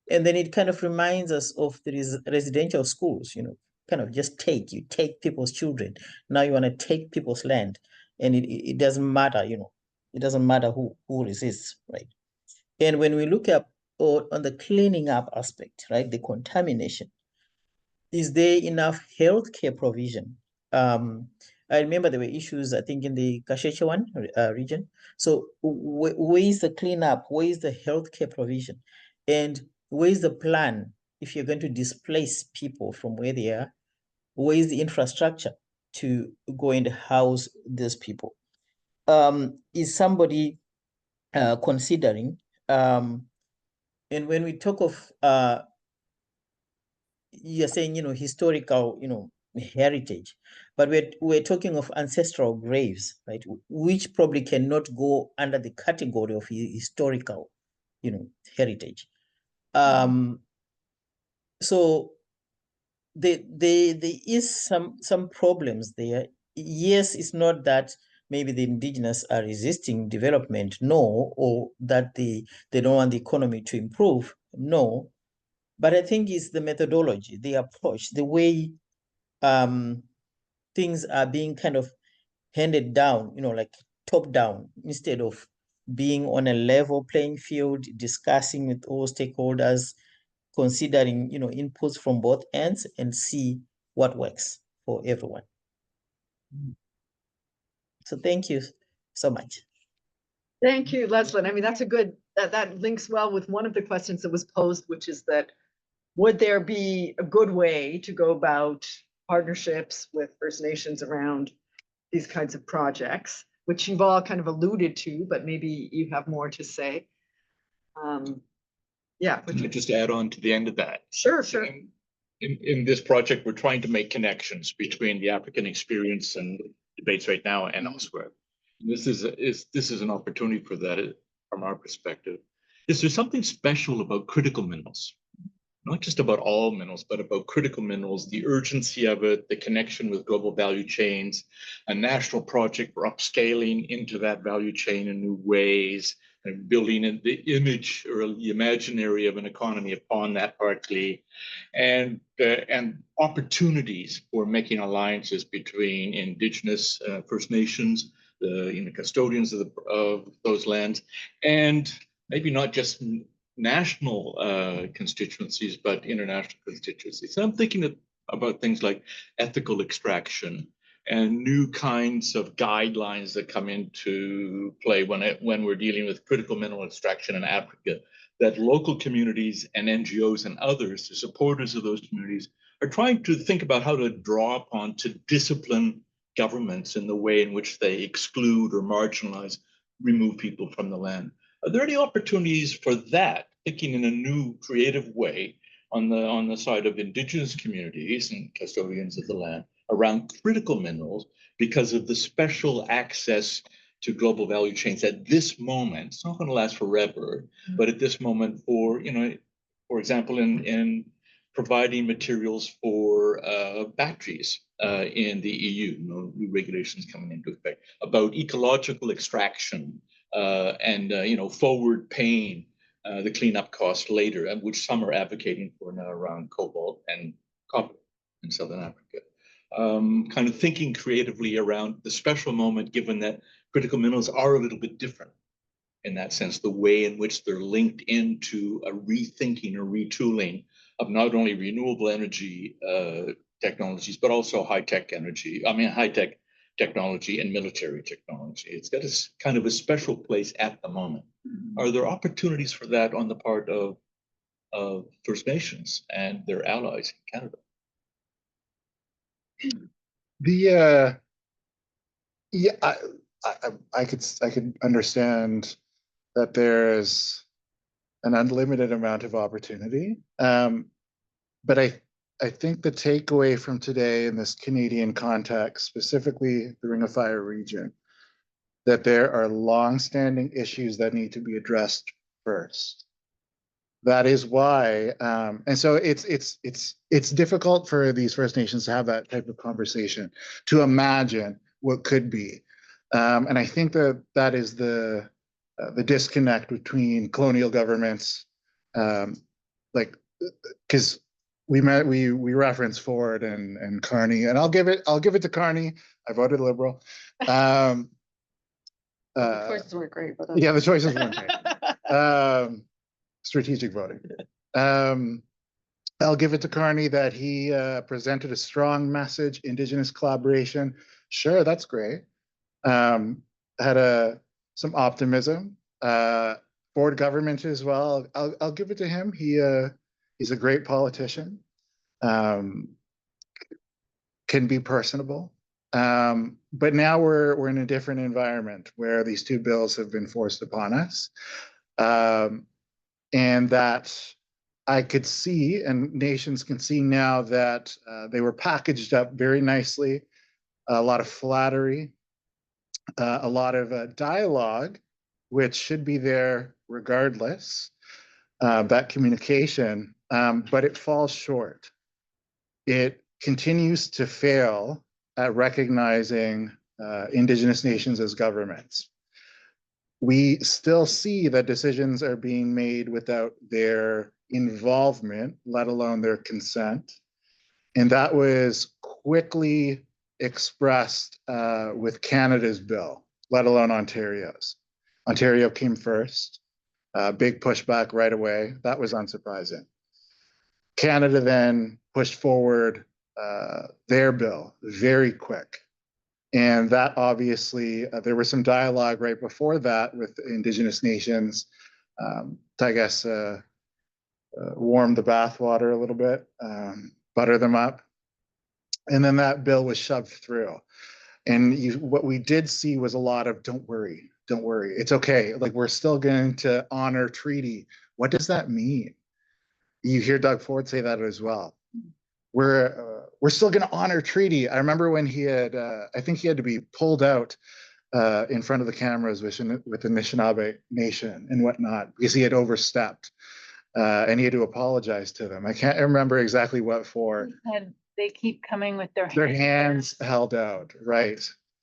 And then it kind of reminds us of the residential schools, you know, kind of just you take people's children. Now you want to take people's land. And it doesn't matter, you know, it doesn't matter who resists, right? And when we look up on the cleaning up aspect, right, the contamination, is there enough healthcare provision? I remember there were issues, I think, in the Kashechewan region. So where is the cleanup? Where is the healthcare provision? And where is the plan if you're going to displace people from where they are? Where is the infrastructure to go and house these people? Is somebody considering, and when we talk of, you're saying, you know, historical, you know, heritage, but we're talking of ancestral graves, right? Which probably cannot go under the category of historical, you know, heritage. So there is some problems there. Yes, it's not that maybe the indigenous are resisting development, no, or that they don't want the economy to improve, no. But I think it's the methodology, the approach, the way things are being kind of handed down, you know, like top down, instead of being on a level playing field, discussing with all stakeholders, considering, you know, inputs from both ends and see what works for everyone. So thank you so much. thank you, Leslin. I mean, that's a good, that links well with one of the questions that was posed, which is that would there be a good way to go about partnerships with First Nations around these kinds of projects, which you've all kind of alluded to, but maybe you have more to say. Yeah, Just to add on to the end of that. sure. In this project, we're trying to make connections between the African experience and debates right now and elsewhere. This is an opportunity for that from our perspective. Is there something special about critical minerals? Not just about all minerals, but about critical minerals, the urgency of it, the connection with global value chains, a national project for upscaling into that value chain in new ways, and building in the image or the imaginary of an economy upon that partly, and opportunities for making alliances between Indigenous First Nations, the custodians of those lands, and maybe not just national constituencies, but international constituencies. So I'm thinking about things like ethical extraction and new kinds of guidelines that come into play when we're dealing with critical mineral extraction in Africa, that local communities and NGOs and others, the supporters of those communities, are trying to think about how to draw upon to discipline governments in the way in which they exclude or marginalize, remove people from the land. Are there any opportunities for that, thinking in a new creative way on the side of Indigenous communities and custodians of the land around critical minerals because of the special access to global value chains at this moment? It's not going to last forever, but at this moment for example, in providing materials for batteries in the EU, new regulations coming into effect about ecological extraction and forward paying the cleanup cost later, which some are advocating for now around cobalt and copper in Southern Africa. Kind of thinking creatively around the special moment, given that critical minerals are a little bit different in that sense, the way in which they're linked into a rethinking or retooling of not only renewable energy technologies, but also high-tech technology and military technology. It's got a kind of a special place at the moment. Are there opportunities for that on the part of First Nations and their allies in Canada? I could understand that there's an unlimited amount of opportunity, but I think the takeaway from today in this Canadian context, specifically the Ring of Fire region, that there are long-standing issues that need to be addressed first. That is why, and so it's difficult for these First Nations to have that type of conversation, to imagine what could be, and I think that is the disconnect between colonial governments, because we reference Ford and Carney, and I'll give it to Carney. I voted Liberal. The choices weren't great, but yeah, the choices weren't great. Strategic voting. I'll give it to Carney that he presented a strong message, Indigenous collaboration. Sure, that's great. Had some optimism. Ford government as well. I'll give it to him. He's a great politician. Can be personable. But now we're in a different environment where these two bills have been forced upon us. And that I could see, and nations can see now, that they were packaged up very nicely, a lot of flattery, a lot of dialogue, which should be there regardless, that communication, but it falls short. It continues to fail at recognizing Indigenous nations as governments. We still see that decisions are being made without their involvement, let alone their consent. And that was quickly expressed with Canada's bill, let alone Ontario's. Ontario came first, big pushback right away. That was unsurprising. Canada then pushed forward their bill very quick. And that obviously, there was some dialogue right before that with Indigenous nations to, I guess, warm the bathwater a little bit, butter them up. And then that bill was shoved through. And what we did see was a lot of, don't worry, it's okay. Like, we're still going to honor treaty. What does that mean? You hear Doug Ford say that as well. We're still going to honor treaty. I remember when he had, I think he had to be pulled out in front of the cameras with the Anishinaabe Nation and whatnot because he had overstepped, and he had to apologize to them. I can't remember exactly what for. They keep coming with their Hands held out, right?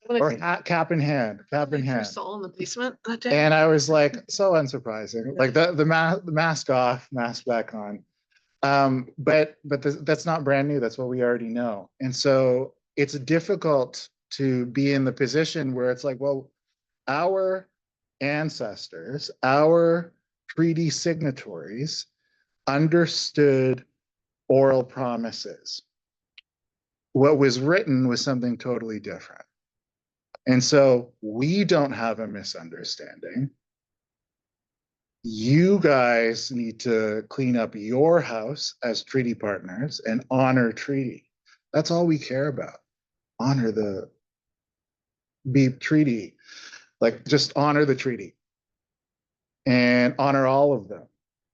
Or cap in hand, cap in hand. Saul in the basement that day. And I was like, so unsurprising. Like the mask off, mask back on. But that's not brand new. That's what we already know. And so it's difficult to be in the position where it's like, well, our ancestors, our treaty signatories understood oral promises. What was written was something totally different. And so we don't have a misunderstanding. You guys need to clean up your house as treaty partners and honor treaty. That's all we care about. Honor the treaty. Like, just honor the treaty and honor all of them.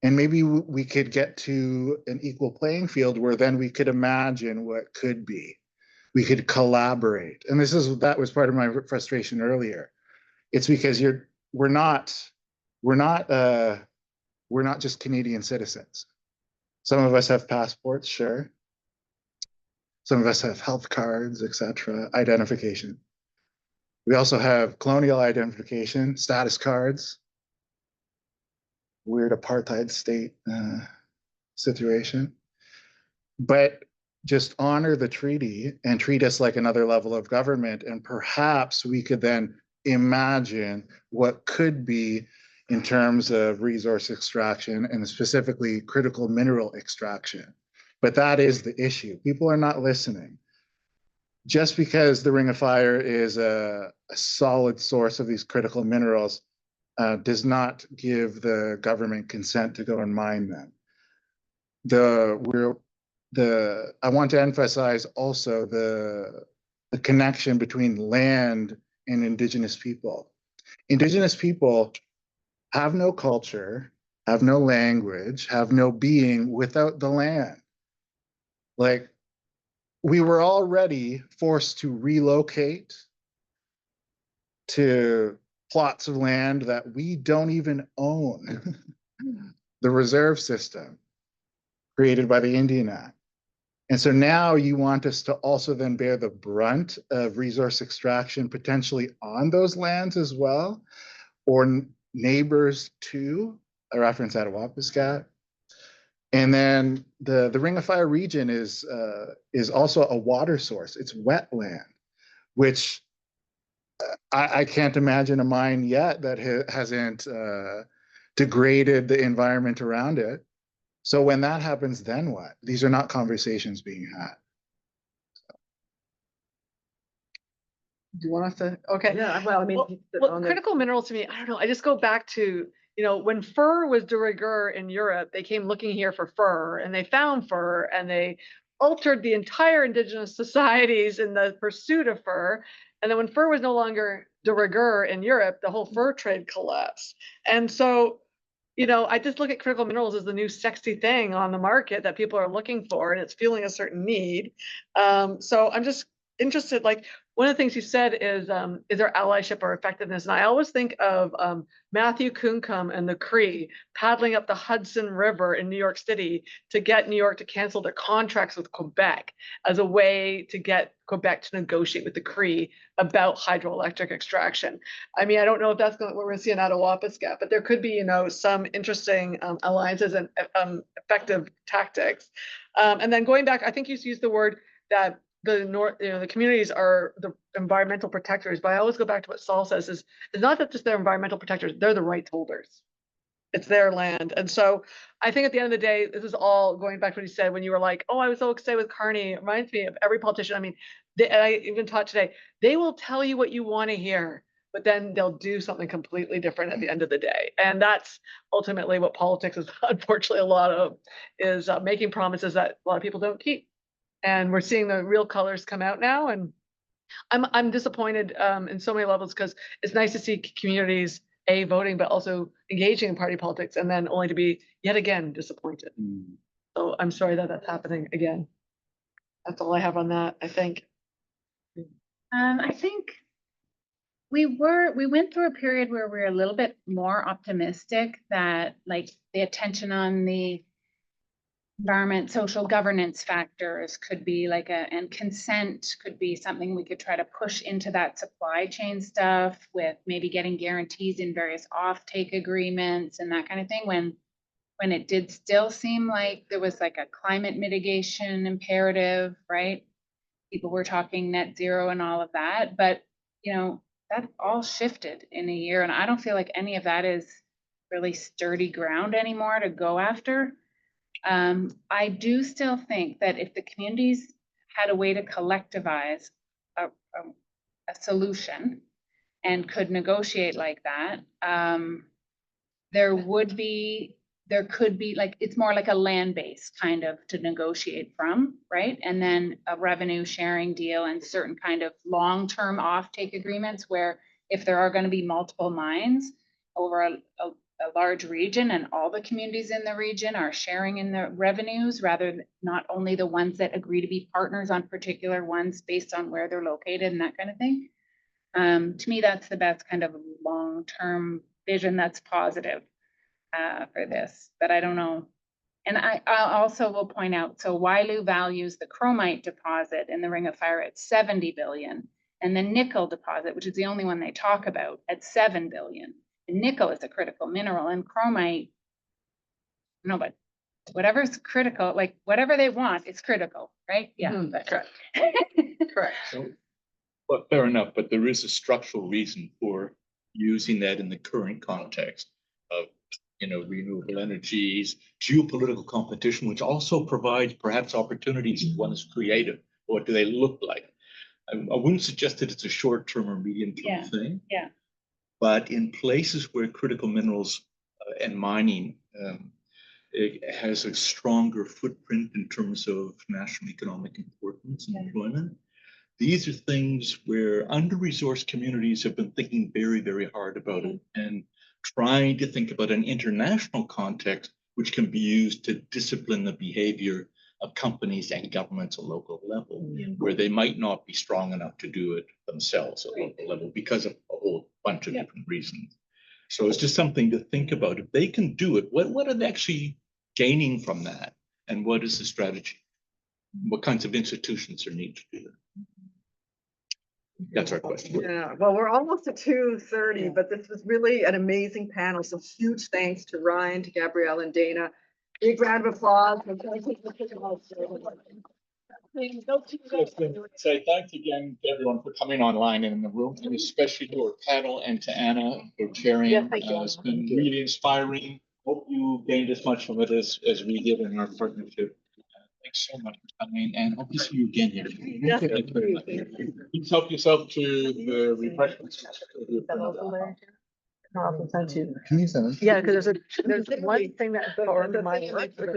And maybe we could get to an equal playing field where then we could imagine what could be. We could collaborate. And that was part of my frustration earlier. It's because we're not just Canadian citizens. Some of us have passports, sure. Some of us have health cards, etc., identification. We also have colonial identification, status cards, weird apartheid state situation. But just honor the treaty and treat us like another level of government. And perhaps we could then imagine what could be in terms of resource extraction and specifically critical mineral extraction. But that is the issue. People are not listening. Just because the Ring of Fire is a solid source of these critical minerals does not give the government consent to go and mine them. I want to emphasize also the connection between land and Indigenous people. Indigenous people have no culture, have no language, have no being without the land. Like, we were already forced to relocate to plots of land that we don't even own. The reserve system created by the Indian Act. And so now you want us to also then bear the brunt of resource extraction potentially on those lands as well, or neighbors to, a reference at Wapiskat. And then the Ring of Fire region is also a water source. It's wetland, which I can't imagine a mine yet that hasn't degraded the environment around it. So when that happens, then what? These are not conversations being had. Do you want us to? Okay. Yeah, well, I mean. Well, critical minerals to me, I don't know. I just go back to, when fur was de rigueur in Europe, they came looking here for fur and they found fur and they altered the entire Indigenous societies in the pursuit of fur. And then when fur was no longer de rigueur in Europe, the whole fur trade collapsed. And so, I just look at critical minerals as the new sexy thing on the market that people are looking for, and it's feeling a certain need. So I'm just interested, like, one of the things you said is there allyship or effectiveness? And I always think of Matthew Kuncombe and the Cree paddling up the Hudson River in New York City to get New York to cancel their contracts with Quebec as a way to get Quebec to negotiate with the Cree about hydroelectric extraction. I mean, I don't know if that's what we're going to see in Wapiskat, but there could be, some interesting alliances and effective tactics. And then going back, I think you used the word that the communities are the environmental protectors, but I always go back to what Saul says is it's not that just they're environmental protectors, they're the rights holders. It's their land. And so I think at the end of the day, this is all going back to what he said when you were like, oh, I was so excited with Carney. It reminds me of every politician. I mean, I even taught today, they will tell you what you want to hear, but then they'll do something completely different at the end of the day. And that's ultimately what politics is, unfortunately, a lot of, is making promises that a lot of people don't keep. And we're seeing the real colors come out now. And I'm disappointed in so many levels, because it's nice to see communities voting, but also engaging in party politics, and then only to be yet again disappointed. So I'm sorry that that's happening again. That's all I have on that, I think. I think we went through a period where we were a little bit more optimistic that like the attention on the environment, social governance factors could be like and consent could be something we could try to push into that supply chain stuff with maybe getting guarantees in various offtake agreements and that kind of thing when it did still seem like there was like a climate mitigation imperative, right? People were talking net zero and all of that, but you know, that all shifted in a year. And I don't feel like any of that is really sturdy ground anymore to go after. I do still think that if the communities had a way to collectivize a solution and could negotiate like that, there could be like, it's more like a land base kind of to negotiate from, right? And then a revenue sharing deal and certain kind of long-term offtake agreements where if there are going to be multiple mines over a large region and all the communities in the region are sharing in the revenues rather than not only the ones that agree to be partners on particular ones based on where they're located and that kind of thing. To me, that's the best kind of long-term vision that's positive for this, but I don't know. And I also will point out, so Wailu values the chromite deposit in the Ring of Fire at 70 billion and the nickel deposit, which is the only one they talk about, at 7 billion. And nickel is a critical mineral and chromite, no, but whatever's critical, like whatever they want, it's critical, right? Yeah, that's Correct. Correct. So, but fair enough, but there is a structural reason for using that in the current context of, you know, renewable energies, geopolitical competition, which also provides perhaps opportunities if one is creative. What do they look like? I wouldn't suggest that it's a short-term or medium-term thing. Yeah. But in places where critical minerals and mining it has a stronger footprint in terms of national economic importance and employment. These are things where under-resourced communities have been thinking very, very hard about it and trying to think about an international context which can be used to discipline the behavior of companies and governments at local level, where they might not be strong enough to do it themselves at local level because of a whole bunch of different reasons. So it's just something to think about. If they can do it, what are they actually gaining from that? And what is the strategy? What kinds of institutions are needed to do that? That's our question. Yeah, well, we're almost at 2:30, but this was really an amazing panel. So huge thanks to Ryan, to Gabrielle and Dana. Big round of applause. Say thanks again to everyone for coming online and in the room, and especially to our panel and to Anna for chairing. Yeah, thank you. It's been really inspiring. Hope you gained as much from it as we did in our partnership. Thanks so much for coming, and hope to see you again here. Yes, Thank you very much. Please help yourself to the refreshments. I'll send you. Can you send them? Yeah, because there's one thing that informed my work, because